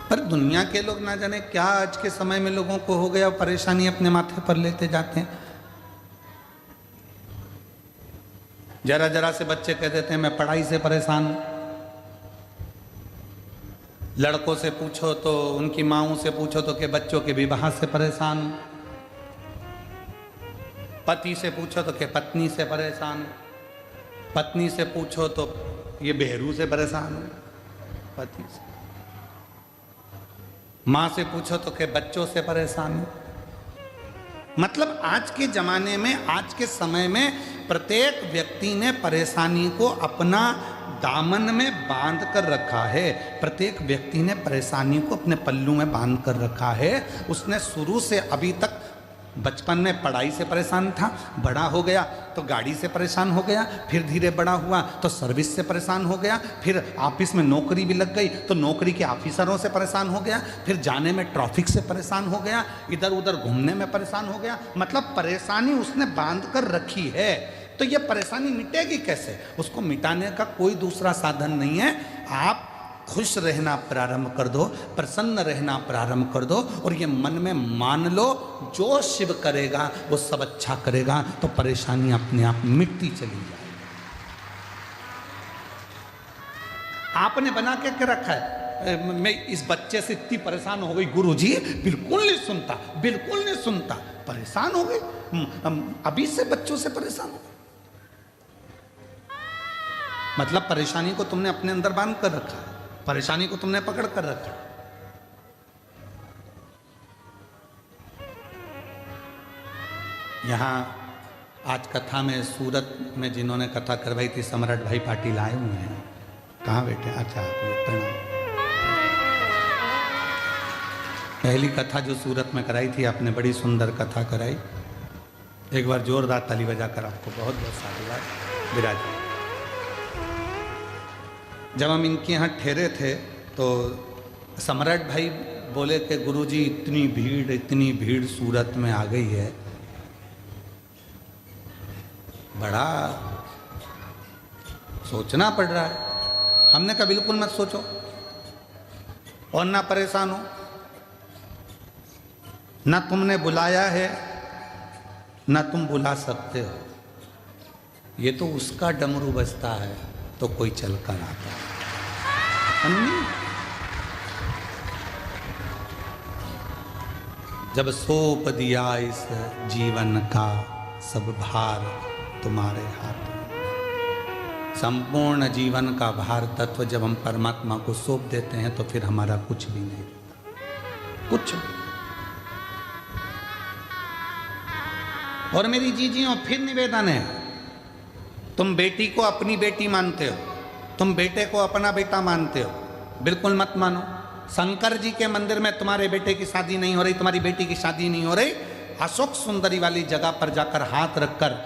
पर दुनिया के लोग ना जाने क्या आज के समय में लोगों को हो गया, परेशानी अपने माथे पर लेते जाते हैं। जरा जरा से बच्चे कह देते हैं मैं पढ़ाई से परेशान हूं। लड़कों से पूछो तो, उनकी माओं से पूछो तो कि बच्चों के विवाह से परेशान हूं। पति से पूछो तो कि पत्नी से परेशान हूं। पत्नी से पूछो तो ये बहरू से परेशान हूं, पति से। माँ से पूछो तो कि बच्चों से परेशान हूं। मतलब आज के जमाने में, आज के समय में प्रत्येक व्यक्ति ने परेशानी को अपना दामन में बांध कर रखा है। प्रत्येक व्यक्ति ने परेशानी को अपने पल्लू में बांध कर रखा है। उसने शुरू से अभी तक, बचपन में पढ़ाई से परेशान था, बड़ा हो गया तो गाड़ी से परेशान हो गया, फिर धीरे बड़ा हुआ तो सर्विस से परेशान हो गया, फिर ऑफिस में नौकरी भी लग गई तो नौकरी के ऑफिसरों से परेशान हो गया, फिर जाने में ट्रैफिक से परेशान हो गया, इधर उधर घूमने में परेशान हो गया। मतलब परेशानी उसने बांध कर रखी है। तो ये परेशानी मिटेगी कैसे? उसको मिटाने का कोई दूसरा साधन नहीं है। आप खुश रहना प्रारंभ कर दो, प्रसन्न रहना प्रारंभ कर दो, और ये मन में मान लो जो शिव करेगा वो सब अच्छा करेगा, तो परेशानी अपने आप मिटती चली जाए। आपने बना के रखा है, मैं इस बच्चे से इतनी परेशान हो गई गुरुजी, बिल्कुल नहीं सुनता, बिल्कुल नहीं सुनता, परेशान हो गई, अभी से बच्चों से परेशान हो गई। मतलब परेशानी को तुमने अपने अंदर बांध कर रखा है, परेशानी को तुमने पकड़ कर रखा है। यहां आज कथा में सूरत में जिन्होंने कथा करवाई थी, सम्राट भाई पाटिल आए हुए हैं। कहाँ बैठे? अच्छा, प्रणाम। पहली कथा जो सूरत में कराई थी आपने, बड़ी सुंदर कथा कराई। एक बार जोरदार ताली बजाकर आपको बहुत बहुत साधुवाद। विराज, जब हम इनके यहाँ ठहरे थे तो सम्राट भाई बोले कि गुरुजी इतनी भीड़ सूरत में आ गई है, बड़ा सोचना पड़ रहा है। हमने कहा बिल्कुल मत सोचो और ना परेशान हो, ना तुमने बुलाया है ना तुम बुला सकते हो, ये तो उसका डमरू बजता है तो कोई चल कर आता है। जब सौंप दिया इस जीवन का सब भार तुम्हारे हाथ में, संपूर्ण जीवन का भार तत्व जब हम परमात्मा को सौंप देते हैं तो फिर हमारा कुछ भी नहीं, कुछ भी। और मेरी जीजियों, फिर निवेदन है, तुम बेटी को अपनी बेटी मानते हो, तुम बेटे को अपना बेटा मानते हो, बिल्कुल मत मानो। शंकर जी के मंदिर में तुम्हारे बेटे की शादी नहीं हो रही, तुम्हारी बेटी की शादी नहीं हो रही, अशोक सुंदरी वाली जगह पर जाकर हाथ रखकर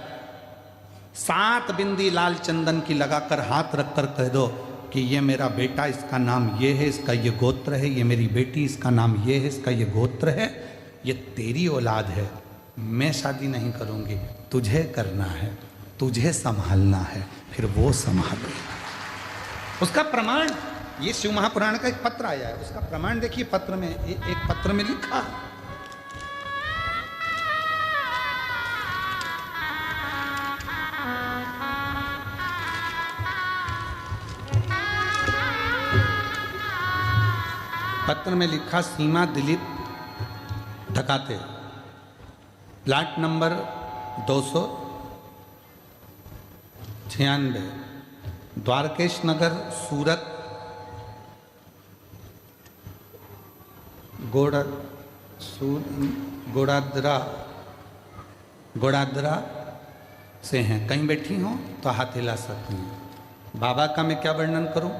7 बिंदी लाल चंदन की लगाकर हाथ रखकर कह दो कि ये मेरा बेटा, इसका नाम ये है, इसका ये गोत्र है, ये मेरी बेटी, इसका नाम ये है, इसका ये गोत्र है, ये तेरी औलाद है, मैं शादी नहीं करूँगी, तुझे करना है, तुझे संभालना है, फिर वो संभालेगा। उसका प्रमाण ये शिव महापुराण का एक पत्र आया है, उसका प्रमाण देखिए। पत्र में एक पत्र में लिखा, पत्र में लिखा, सीमा दिलीप ढकाते, प्लाट नंबर 296, द्वारकेश नगर, सूरत, गोड़ादरा से हैं। कहीं बैठी हो तो हाथ हिला सकती हैं। बाबा का मैं क्या वर्णन करूं?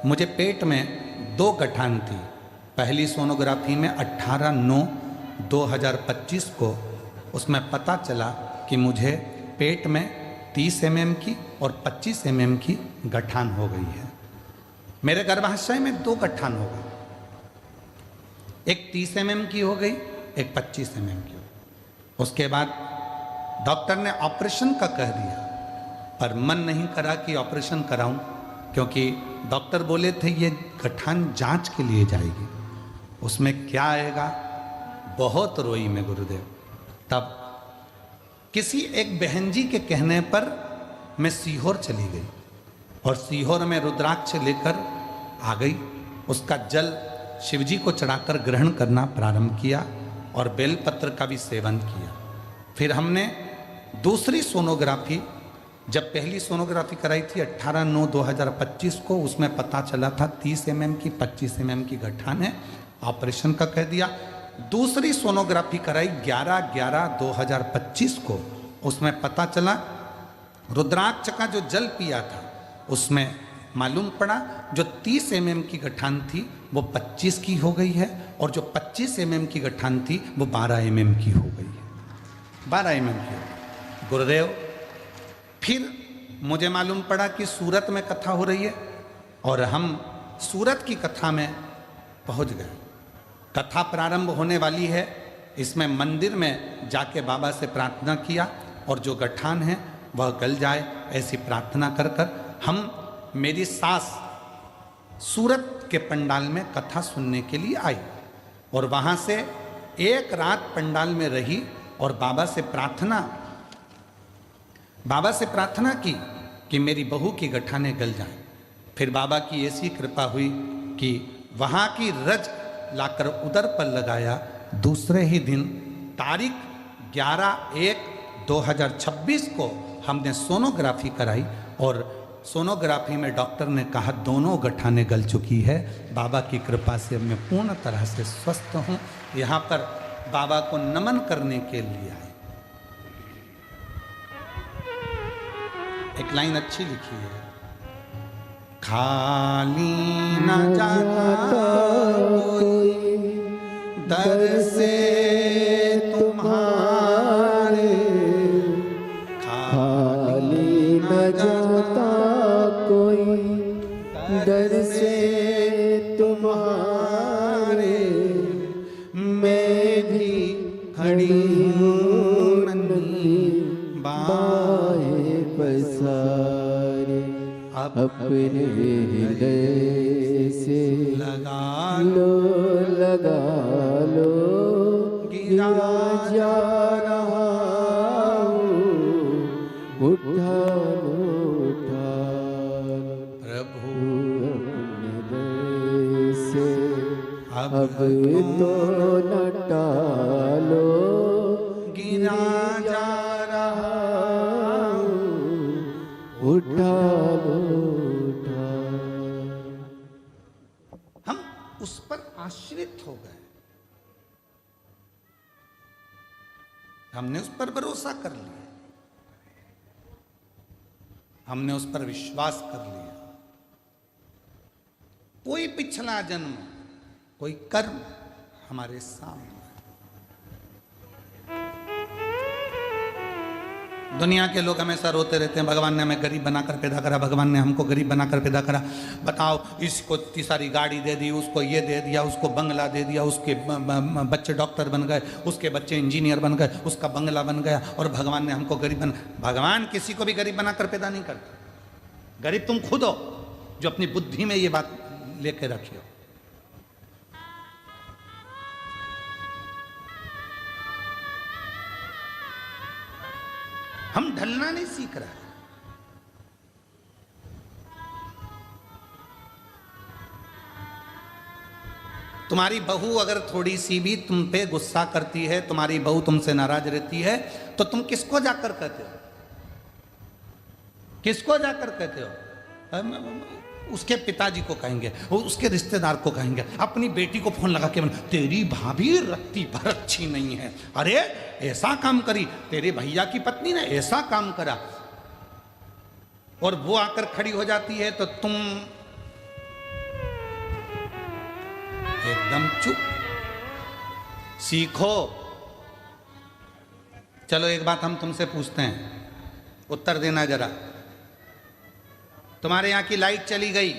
मुझे पेट में 2 गठान थी। पहली सोनोग्राफी में 18/9/2025 को उसमें पता चला कि मुझे पेट में 30 mm की और 25 mm की गठान हो गई है। मेरे गर्भाशय में 2 गठान हो गई, एक 30 mm की हो गई, एक 25 mm की हो गई। उसके बाद डॉक्टर ने ऑपरेशन का कह दिया, पर मन नहीं करा कि ऑपरेशन कराऊं, क्योंकि डॉक्टर बोले थे ये गठान जांच के लिए जाएगी, उसमें क्या आएगा। बहुत रोई मैं गुरुदेव। तब किसी एक बहन जी के कहने पर मैं सीहोर चली गई और सीहोर में रुद्राक्ष लेकर आ गई। उसका जल शिवजी को चढ़ाकर ग्रहण करना प्रारंभ किया और बेलपत्र का भी सेवन किया। फिर हमने दूसरी सोनोग्राफी, जब पहली सोनोग्राफी कराई थी 18/9/2025 को, उसमें पता चला था 30 mm की 25 mm की गठान है, ऑपरेशन का कह दिया। दूसरी सोनोग्राफी कराई 11/11/2025 को, उसमें पता चला रुद्राक्ष का जो जल पिया था उसमें मालूम पड़ा जो 30 mm की गठान थी वो 25 की हो गई है, और जो 25 mm की गठान थी वो 12 mm की हो गई है। 12 mm की। गुरुदेव, फिर मुझे मालूम पड़ा कि सूरत में कथा हो रही है और हम सूरत की कथा में पहुंच गए। कथा प्रारंभ होने वाली है, इसमें मंदिर में जाके बाबा से प्रार्थना किया और जो गठान है वह गल जाए, ऐसी प्रार्थना कर कर हम, मेरी सास सूरत के पंडाल में कथा सुनने के लिए आई और वहाँ से एक रात पंडाल में रही और बाबा से प्रार्थना की कि मेरी बहू की गठाने गल जाए। फिर बाबा की ऐसी कृपा हुई कि वहाँ की रज लाकर उदर पर लगाया। दूसरे ही दिन तारीख 11/1/2026 को हमने सोनोग्राफी कराई और सोनोग्राफी में डॉक्टर ने कहा दोनों गठाने गल चुकी है। बाबा की कृपा से मैं पूर्ण तरह से स्वस्थ हूँ। यहाँ पर बाबा को नमन करने के लिए आए। एक लाइन अच्छी लिखी है, खाली न जाता कोई दर से तुम्हारे, खाली न जाता कोई दर से तुम्हारे, मैं भी खड़ी हूँ नन्ही बाहें पसारे, अपने हृदय से लगा लगा लो, गिरा जा रहा हूँ, उठा लो प्रभु अपने हृदय से, अब तो न टालो, गिरा जा रहा हूँ, उठा लो हम उस पर आश्रित हो गए, हमने उस पर भरोसा कर लिया, हमने उस पर विश्वास कर लिया। कोई पिछला जन्म, कोई कर्म हमारे सामने। दुनिया के लोग हमेशा रोते रहते हैं, भगवान ने हमें गरीब बनाकर पैदा करा, भगवान ने हमको गरीब बनाकर पैदा करा। बताओ, इसको इतनी सारी गाड़ी दे दी, उसको ये दे दिया, उसको बंगला दे दिया, उसके बच्चे डॉक्टर बन गए, उसके बच्चे इंजीनियर बन गए, उसका बंगला बन गया, और भगवान ने हमको गरीब बना। भगवान किसी को भी गरीब बनाकर पैदा नहीं करता। गरीब तुम खुद हो जो अपनी बुद्धि में ये बात लेके रखे हो। हम ढलना नहीं सीख रहे। तुम्हारी बहू अगर थोड़ी सी भी तुम पे गुस्सा करती है, तुम्हारी बहू तुमसे नाराज रहती है, तो तुम किसको जाकर कहते हो? किसको जाकर कहते हो? उसके पिताजी को कहेंगे, उसके रिश्तेदार को कहेंगे, अपनी बेटी को फोन लगा के तेरी भाभी रत्ती भर अच्छी नहीं है, अरे ऐसा काम करी, तेरे भैया की पत्नी ने ऐसा काम करा, और वो आकर खड़ी हो जाती है तो तुम एकदम चुप। सीखो। चलो एक बात हम तुमसे पूछते हैं, उत्तर देना जरा। तुम्हारे यहां की लाइट चली गई,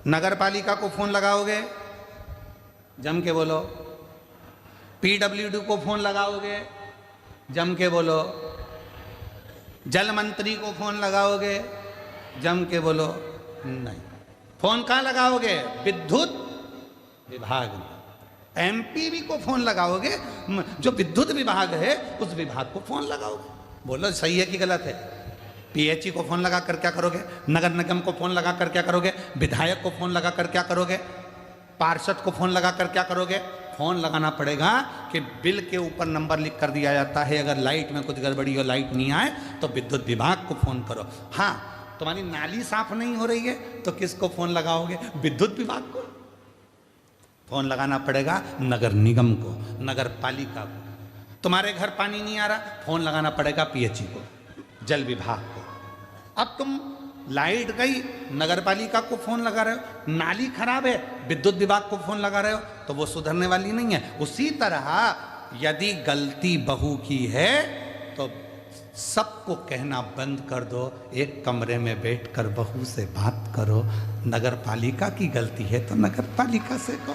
नगर पालिका को फोन लगाओगे? जम के बोलो। पीडब्ल्यूडी को फोन लगाओगे? जम के बोलो। जल मंत्री को फोन लगाओगे? जम के बोलो। नहीं। फोन कहां लगाओगे? विद्युत विभाग में। एमपीबी को फोन लगाओगे? जो विद्युत विभाग है उस विभाग को फोन लगाओगे। बोलो सही है कि गलत है? पीएचई को फोन लगा कर क्या करोगे? नगर निगम को फोन लगा कर क्या करोगे? विधायक को फोन लगा कर क्या करोगे? पार्षद को फोन लगा कर क्या करोगे? फोन लगाना पड़ेगा कि बिल के ऊपर नंबर लिख कर दिया जाता है, अगर लाइट में कुछ गड़बड़ी हो, लाइट नहीं आए तो विद्युत विभाग को फोन करो। हाँ, तुम्हारी नाली साफ नहीं हो रही है तो किसको फोन लगाओगे? विद्युत विभाग को। फोन लगाना पड़ेगा नगर निगम को, नगर पालिका को। तुम्हारे घर पानी नहीं आ रहा, फोन लगाना पड़ेगा पीएचई को, जल विभाग को। अब तुम लाइट गई, नगर पालिका को फोन लगा रहे हो, नाली खराब है, विद्युत विभाग को फोन लगा रहे हो, तो वो सुधरने वाली नहीं है। उसी तरह यदि गलती बहू की है तो सबको कहना बंद कर दो, एक कमरे में बैठकर बहू से बात करो। नगर पालिका की गलती है तो नगर पालिका से कहो,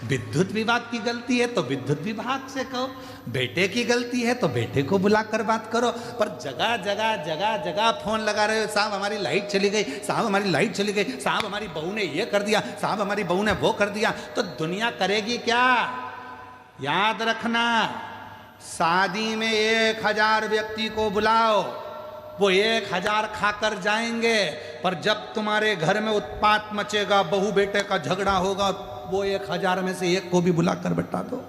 विद्युत विभाग की गलती है तो विद्युत विभाग से कहो, बेटे की गलती है तो बेटे को बुलाकर बात करो। पर जगह जगह जगह जगह फोन लगा रहे हो, साहब हमारी लाइट चली गई, साहब हमारी लाइट चली गई, साहब हमारी बहू ने ये कर दिया, साहब हमारी बहू ने वो कर दिया। तो दुनिया करेगी क्या? याद रखना, शादी में 1000 व्यक्ति को बुलाओ, वो 1000 खाकर जाएंगे, पर जब तुम्हारे घर में उत्पात मचेगा, बहू बेटे का झगड़ा होगा, वो 1000 में से एक को भी बुलाकर बैठा दो।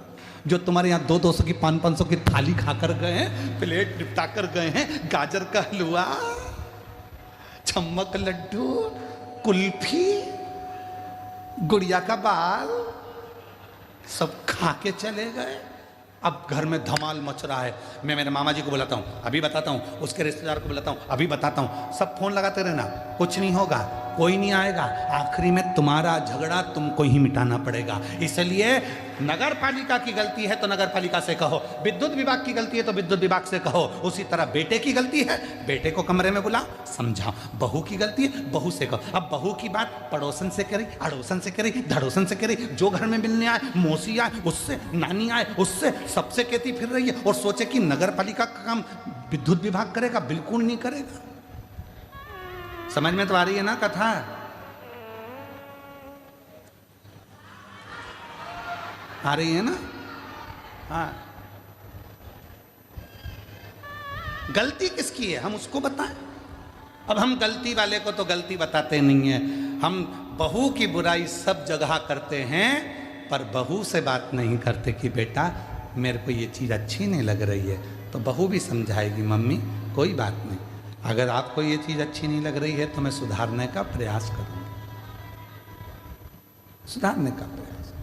जो तुम्हारे यहाँ 200 की 500 की थाली खाकर गए हैं, प्लेट निपटा कर गए हैं, गाजर का हलवा, चम्मक लड्डू, कुल्फी, गुड़िया का बाल, सब खा के चले गए। अब घर में धमाल मच रहा है। मैं मेरे मामा जी को बुलाता हूँ, अभी बताता हूँ, उसके रिश्तेदार को बुलाता हूँ, अभी बताता हूँ। सब फोन लगाते रहना, कुछ नहीं होगा, कोई नहीं आएगा। आखिरी में तुम्हारा झगड़ा तुमको ही मिटाना पड़ेगा। इसलिए नगर पालिका की गलती है तो नगर पालिका से कहो, विद्युत विभाग की गलती है तो विद्युत विभाग से कहो। उसी तरह बेटे की गलती है, बेटे को कमरे में बुलाओ, समझाओ। बहू की गलती है, बहू से कहो। अब बहू की बात पड़ोसन से करी, अड़ोसन से करी, धड़ोसन से करी, जो घर में मिलने आए, मौसी आए उससे, नानी आए उससे, सबसे कहती फिर रही है और सोचे कि नगर पालिका का काम विद्युत विभाग करेगा। बिल्कुल नहीं करेगा। समझ में तो आ रही है ना कथा? आ रही है ना? हाँ। गलती किसकी है हम उसको बताएं। अब हम गलती वाले को तो गलती बताते नहीं है। हम बहू की बुराई सब जगह करते हैं, पर बहू से बात नहीं करते कि बेटा मेरे को ये चीज़ अच्छी नहीं लग रही है। तो बहू भी समझाएगी, मम्मी कोई बात नहीं, अगर आपको ये चीज़ अच्छी नहीं लग रही है तो मैं सुधारने का प्रयास करूँगी, सुधारने का प्रयास।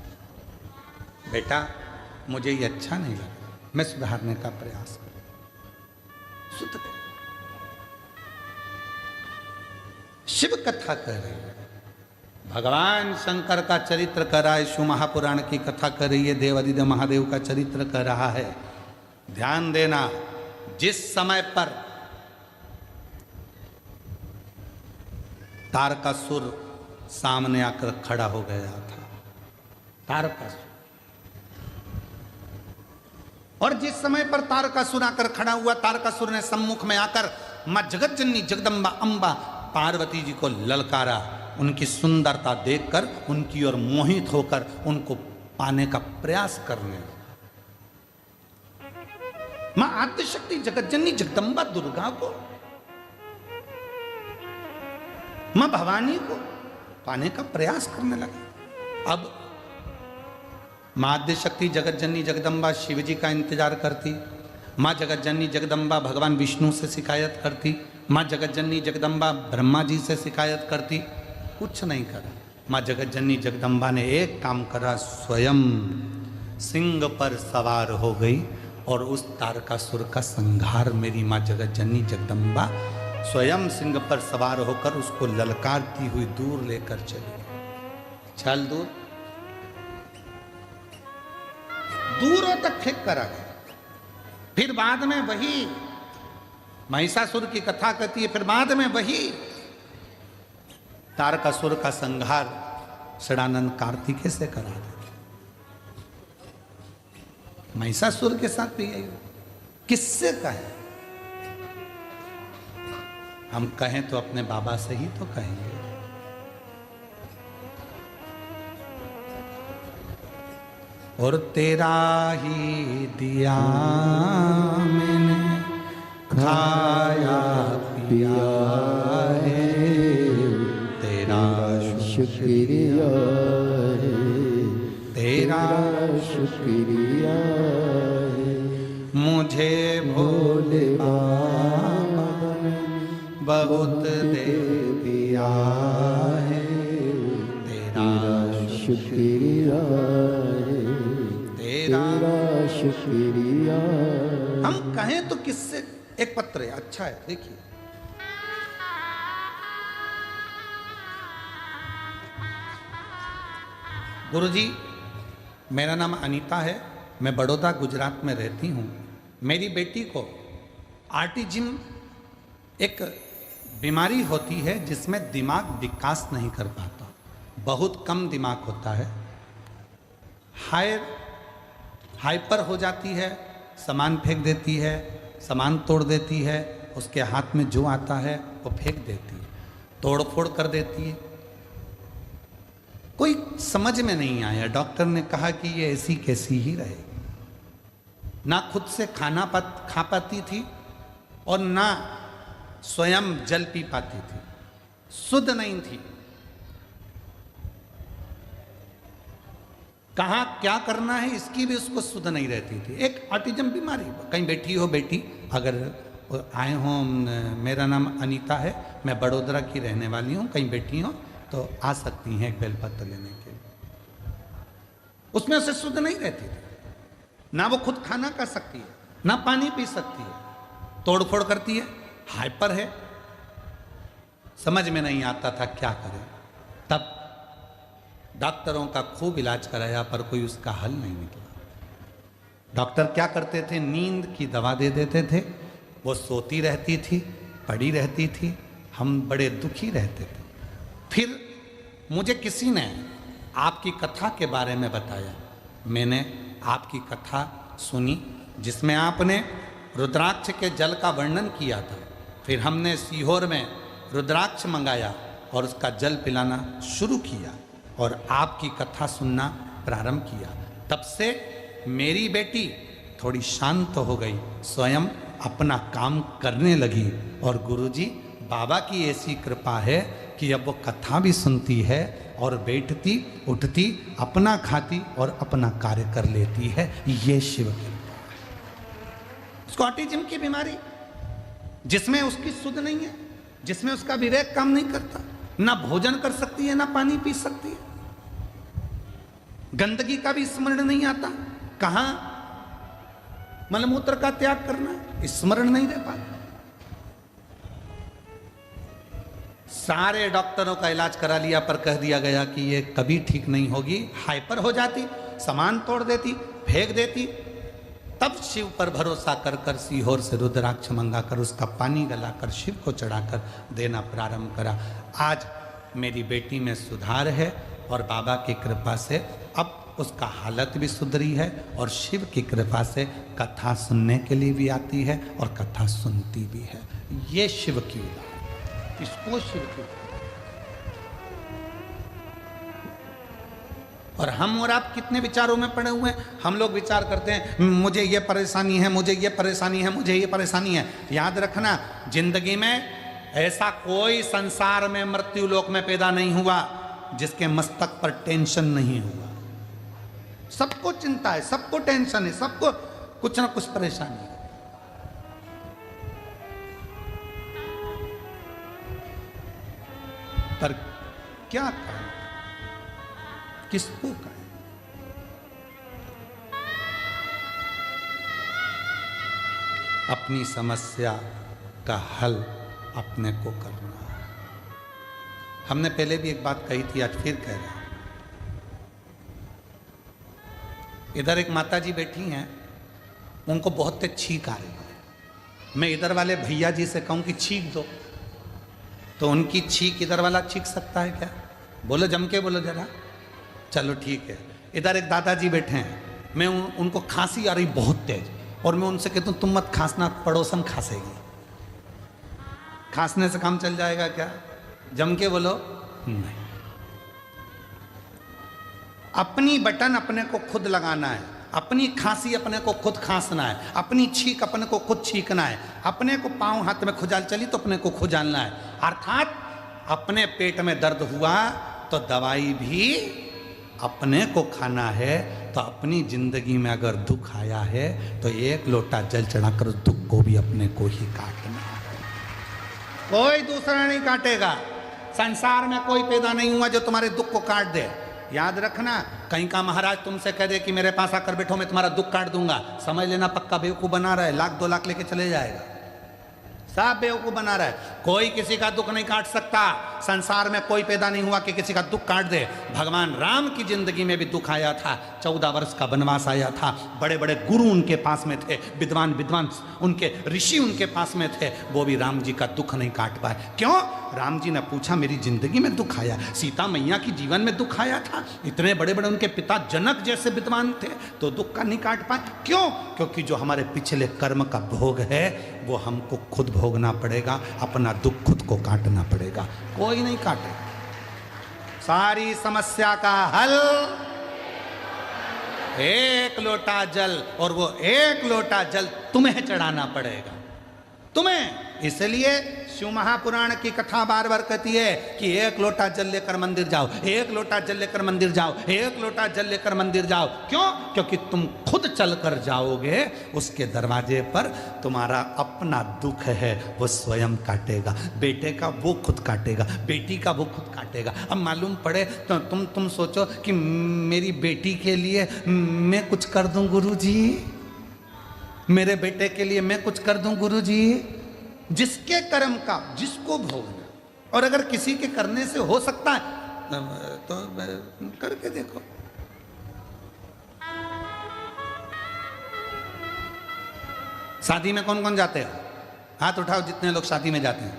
बेटा मुझे ये अच्छा नहीं लगा, मैं सुधारने का प्रयास करूँ। सुधरे। शिव कथा कर रही है, भगवान शंकर का चरित्र कर रहा है, शिव महापुराण की कथा कर रही है, देवादिदेव महादेव का चरित्र कर रहा है। ध्यान देना, जिस समय पर तारकासुर सामने आकर खड़ा हो गया था, तारकासुर, और जिस समय पर तारकासुर आकर खड़ा हुआ, तारकासुर ने सम्मुख में आकर मां जगत जननी जगदम्बा अंबा पार्वती जी को ललकारा। उनकी सुंदरता देखकर उनकी ओर मोहित होकर उनको पाने का प्रयास करने लगा। मां आद्यशक्ति जगत जननी जगदम्बा दुर्गा को, मां भवानी को पाने का प्रयास करने लगा। अब मां आद्यशक्ति जगत जननी जगदम्बा शिव जी का इंतजार करती, मां जगत जननी जगदम्बा भगवान विष्णु से शिकायत करती, मां जगत जननी जगदम्बा ब्रह्मा जी से शिकायत करती, कुछ नहीं करा। मां जगत जननी जगदम्बा ने एक काम करा, स्वयं सिंह पर सवार हो गई और उस तारकासुर का संहार मेरी मां जगत जननी जगदम्बा स्वयं सिंह पर सवार होकर उसको ललकारती हुई दूर लेकर चली गई। चल दूर, दूरों तक फेंक कर आ गए। फिर बाद में वही महिषासुर की कथा कहती है, फिर बाद में वही तारकासुर का संहार षडानंद कार्तिकेय से करा देते। महिषासुर के साथ भी यही, किससे कहें? हम कहें तो अपने बाबा से ही तो कहेंगे। और तेरा ही दिया मैंने खाया पिया है, तेरा शुक्रिया है, तेरा शुक्रिया है। मुझे भोले बाबा ने बहुत दे दिया है, तेरा शुक्रिया है, तेरा शुक्रिया। हम कहें तो किससे? एक पत्र है, अच्छा है, देखिए। गुरुजी, मेरा नाम अनीता है, मैं बड़ौदा गुजरात में रहती हूँ। मेरी बेटी को ऑटिज्म एक बीमारी होती है जिसमें दिमाग विकास नहीं कर पाता, बहुत कम दिमाग होता है। हाइपर हो जाती है, सामान फेंक देती है, सामान तोड़ देती है, उसके हाथ में जो आता है वो फेंक देती है, तोड़ फोड़ कर देती है। कोई समझ में नहीं आया। डॉक्टर ने कहा कि ये ऐसी कैसी ही रहेगी। ना खुद से खा पाती थी और ना स्वयं जल पी पाती थी, शुद्ध नहीं थी। कहाँ क्या करना है इसकी भी उसको शुद्ध नहीं रहती थी। एक ऑटिज्म बीमारी, कहीं बैठी हो बेटी, अगर आए हो, मेरा नाम अनीता है, मैं बड़ोदरा की रहने वाली हूँ, कहीं बैठी हो तो आ सकती हैं एक बेलपत्र लेने के लिए। उसमें उसे शुद्ध नहीं रहती थी, ना वो खुद खाना खा सकती है, ना पानी पी सकती है, तोड़फोड़ करती है, हाइपर है, समझ में नहीं आता था क्या करे। तब डॉक्टरों का खूब इलाज कराया पर कोई उसका हल नहीं निकला। डॉक्टर क्या करते थे, नींद की दवा दे देते थे, वो सोती रहती थी, पड़ी रहती थी, हम बड़े दुखी रहते थे। फिर मुझे किसी ने आपकी कथा के बारे में बताया, मैंने आपकी कथा सुनी जिसमें आपने रुद्राक्ष के जल का वर्णन किया था। फिर हमने सीहोर में रुद्राक्ष मंगाया और उसका जल पिलाना शुरू किया और आपकी कथा सुनना प्रारंभ किया। तब से मेरी बेटी थोड़ी शांत हो गई, स्वयं अपना काम करने लगी और गुरुजी बाबा की ऐसी कृपा है कि अब वो कथा भी सुनती है और बैठती उठती, अपना खाती और अपना कार्य कर लेती है। ये शिव कृपा है। उसको ऑटिज्म की बीमारी, जिसमें उसकी शुद्ध नहीं है, जिसमें उसका विवेक काम नहीं करता, ना भोजन कर सकती है, ना पानी पी सकती है, गंदगी का भी स्मरण नहीं आता, कहां मलमूत्र का त्याग करना, स्मरण नहीं रह पाता। सारे डॉक्टरों का इलाज करा लिया पर कह दिया गया कि ये कभी ठीक नहीं होगी, हाइपर हो जाती, सामान तोड़ देती, फेंक देती। तब शिव पर भरोसा कर कर सीहोर से रुद्राक्ष मंगाकर उसका पानी गलाकर शिव को चढ़ाकर देना प्रारंभ करा। आज मेरी बेटी में सुधार है और बाबा की कृपा से अब उसका हालत भी सुधरी है और शिव की कृपा से कथा सुनने के लिए भी आती है और कथा सुनती भी है। ये शिव की उदाहरण, इसको शिव की। और हम और आप कितने विचारों में पड़े हुए हैं। हम लोग विचार करते हैं मुझे ये परेशानी है, मुझे ये परेशानी है, मुझे ये परेशानी है। याद रखना, जिंदगी में ऐसा कोई संसार में मृत्यु लोक में पैदा नहीं हुआ जिसके मस्तक पर टेंशन नहीं हुआ। सबको चिंता है, सबको टेंशन है, सबको कुछ ना कुछ परेशानी है। पर क्या करें, किसको करें? अपनी समस्या का हल अपने को करना है। हमने पहले भी एक बात कही थी, आज फिर कह रहे हैं। इधर एक माता जी बैठी हैं, उनको बहुत तेज छींक आ रही है। मैं इधर वाले भैया जी से कहूं कि छींक दो तो उनकी छींक इधर वाला छींक सकता है क्या? बोलो, जम के बोलो जरा। चलो ठीक है। इधर एक दादाजी बैठे हैं, मैं उनको खांसी आ रही बहुत तेज, और मैं उनसे कहता हूँ तुम मत खांसना, पड़ोसन खांसेगी। खांसने से काम चल जाएगा क्या? जम के बोलो, नहीं। अपनी बटन अपने को खुद लगाना है, अपनी खांसी अपने को खुद खांसना है, अपनी छींक अपने को खुद छींकना है, अपने को पांव हाथ में खुजाल चली तो अपने को खुजालना है। अर्थात अपने पेट में दर्द हुआ तो दवाई भी अपने को खाना है। तो अपनी जिंदगी में अगर दुख आया है तो एक लोटा जल चढ़ाकर उस दुख को भी अपने को ही काटना है, कोई दूसरा नहीं काटेगा। संसार में कोई पैदा नहीं हुआ जो तुम्हारे दुख को काट दे। याद रखना, कहीं का महाराज तुमसे कह दे कि मेरे पास आकर बैठो, मैं तुम्हारा दुख काट दूंगा, समझ लेना पक्का बेवकूफ बना रहा है, 1 लाख 2 लाख लेके चले जाएगा। साफ बेवकूफ बना रहा है। कोई किसी का दुख नहीं काट सकता। संसार में कोई पैदा नहीं हुआ कि किसी का दुख काट दे। भगवान राम की जिंदगी में भी दुख आया था, 14 वर्ष का वनवास आया था, बड़े बड़े गुरु उनके पास में थे, विद्वान विद्वान उनके ऋषि उनके पास में थे, वो भी राम जी का दुख नहीं काट पाए। क्यों? राम जी ने पूछा मेरी जिंदगी में दुख आया, सीता मैया की जीवन में दुख आया था, इतने बड़े बड़े उनके पिता जनक जैसे विद्वान थे तो दुख का नहीं काट पाए। क्यों? क्योंकि जो हमारे पिछले कर्म का भोग है वो हमको खुद भोगना पड़ेगा, अपना दुख खुद को काटना पड़ेगा, कोई नहीं काटे। सारी समस्या का हल एक लोटा जल, और वो एक लोटा जल तुम्हें चढ़ाना पड़ेगा, तुम्हें। इसलिए शिव महापुराण की कथा बार बार कहती है कि एक लोटा जल लेकर मंदिर जाओ, एक लोटा जल लेकर मंदिर जाओ, एक लोटा जल लेकर मंदिर जाओ। क्यों? क्योंकि तुम खुद चलकर जाओगे, उसके दरवाजे पर तुम्हारा अपना दुख है वो स्वयं काटेगा। बेटे का वो खुद काटेगा, बेटी का वो खुद काटेगा। अब मालूम पड़े तो तुम सोचो कि मेरी बेटी के लिए मैं कुछ कर दूं गुरुजी, मेरे बेटे के लिए मैं कुछ कर दूं गुरुजी। जिसके कर्म का जिसको भोगना, और अगर किसी के करने से हो सकता है तो करके देखो। शादी में कौन कौन जाते हैं? हाथ उठाओ जितने लोग शादी में जाते हैं,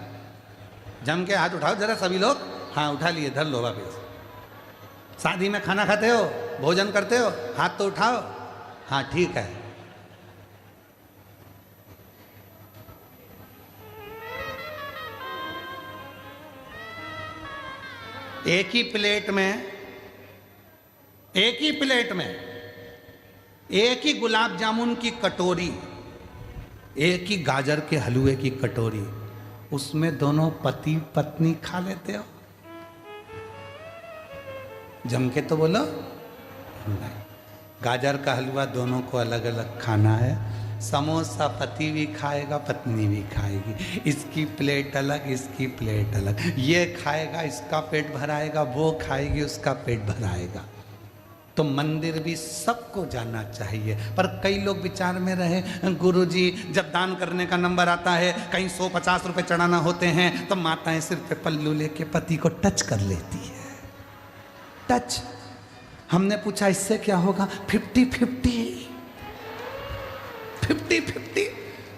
जम के हाथ उठाओ जरा सभी लोग। हाँ उठा लिए, धर लो वापिस। शादी में खाना खाते हो, भोजन करते हो, हाथ तो उठाओ। हाँ ठीक है। एक ही प्लेट में एक ही गुलाब जामुन की कटोरी, एक ही गाजर के हलवे की कटोरी, उसमें दोनों पति पत्नी खा लेते हो? जम के तो बोलो। गाजर का हलवा दोनों को अलग अलग खाना है। समोसा पति भी खाएगा, पत्नी भी खाएगी, इसकी प्लेट अलग, इसकी प्लेट अलग। ये खाएगा, इसका पेट भराएगा, वो खाएगी, उसका पेट भराएगा। तो मंदिर भी सबको जाना चाहिए। पर कई लोग विचार में रहे, गुरुजी जब दान करने का नंबर आता है, कहीं 150 रुपए चढ़ाना होते हैं, तो माताएं सिर पे पल्लू लेके पति को टच कर लेती है। टच। हमने पूछा इससे क्या होगा? 50-50।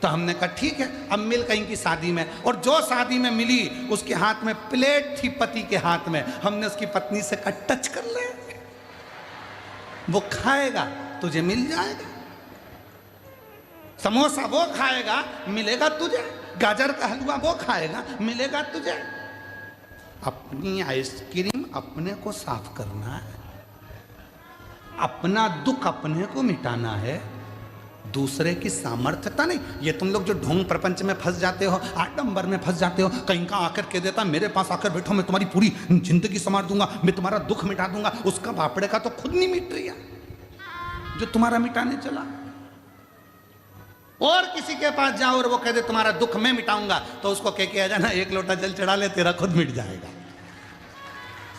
तो हमने कहा ठीक है। अब मिल कहीं की शादी में, और जो शादी में मिली उसके हाथ में प्लेट थी पति के हाथ में, हमने उसकी पत्नी से कहा टच कर ले, वो खाएगा तुझे मिल जाएगा। समोसा वो खाएगा मिलेगा तुझे, गाजर का हलवा वो खाएगा मिलेगा तुझे। अपनी आइसक्रीम अपने को साफ करना है, अपना दुख अपने को मिटाना है, दूसरे की सामर्थ्यता नहीं। ये तुम लोग जो ढोंग प्रपंच में फंस जाते हो, आडंबर में फंस जाते हो, कहीं का आकर कह देता मेरे पास आकर बैठो, मैं तुम्हारी पूरी जिंदगी संवार दूंगा, मैं तुम्हारा दुख मिटा दूंगा। उसका बापड़े का तो खुद नहीं मिट रही है जो तुम्हारा मिटाने चला। और किसी के पास जाओ और वो कह दे तुम्हारा दुख मैं मिटाऊंगा, तो उसको कह के आ जाना एक लोटा जल चढ़ा ले, तेरा खुद मिट जाएगा।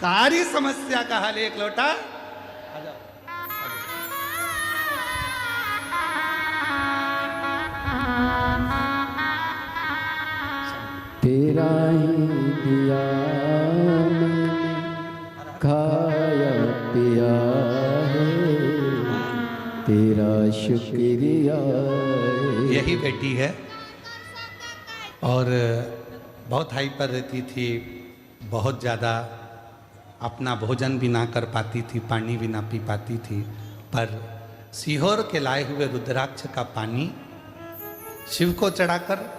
सारी समस्या का हल एक लोटा। तेरा ही दिया मैंने खाया पिया है, तेरा शुक्रिया। यही बेटी है और बहुत हाई पर रहती थी, बहुत ज़्यादा अपना भोजन भी ना कर पाती थी, पानी भी ना पी पाती थी। पर सीहोर के लाए हुए रुद्राक्ष का पानी शिव को चढ़ाकर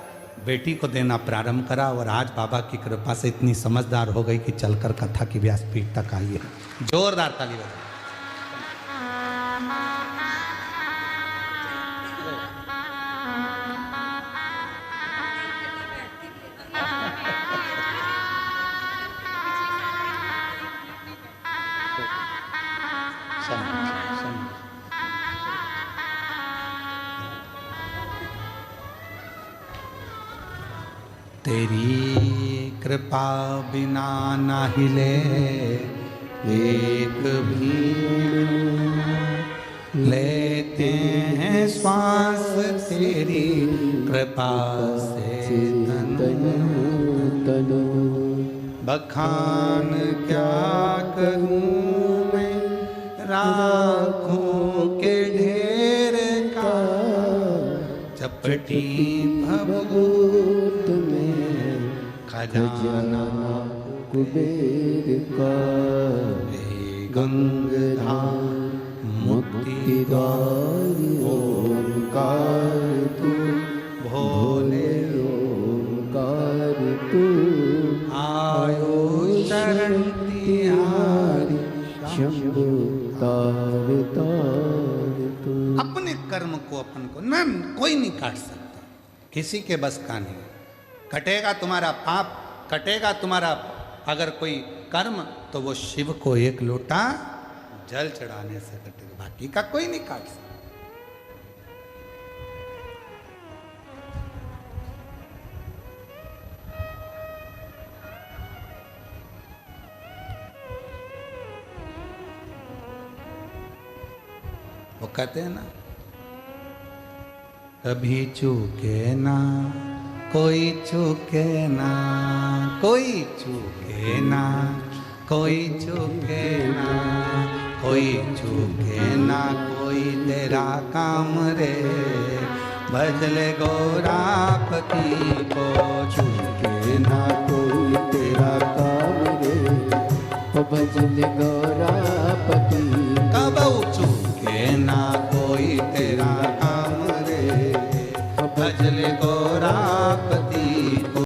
बेटी को देना प्रारंभ करा, और आज बाबा की कृपा से इतनी समझदार हो गई कि चलकर कथा की व्यासपीठ तक आई है। जोरदार ताली बजाओ। तेरी कृपा बिना ना हिले एक भी, लेते हैं श्वास तेरी कृपा से तन बनो। बखान क्या करूं मैं राखों के ढेर का, चपटी भभूत में खजाना कुबेर का। गंगधाम मुक्ति द्वार ओंकार तू, भोले ओंकार तू। आयो शरण तिहारी शंभु तार तार तू। अपने कर्म को अपन को न कोई नहीं काट सकता, किसी के बस का नहीं। कटेगा तुम्हारा पाप, कटेगा तुम्हारा अगर कोई कर्म, तो वो शिव को एक लोटा जल चढ़ाने से कटेगा, बाकी का कोई नहीं काट सकता। वो कहते हैं ना, कभी चूके ना कोई चूके ना, कोई चूके ना, कोई चूके ना, कोई चूके ना, कोई तेरा काम रे, बदले गोरापति को चूके ना कोई तेरा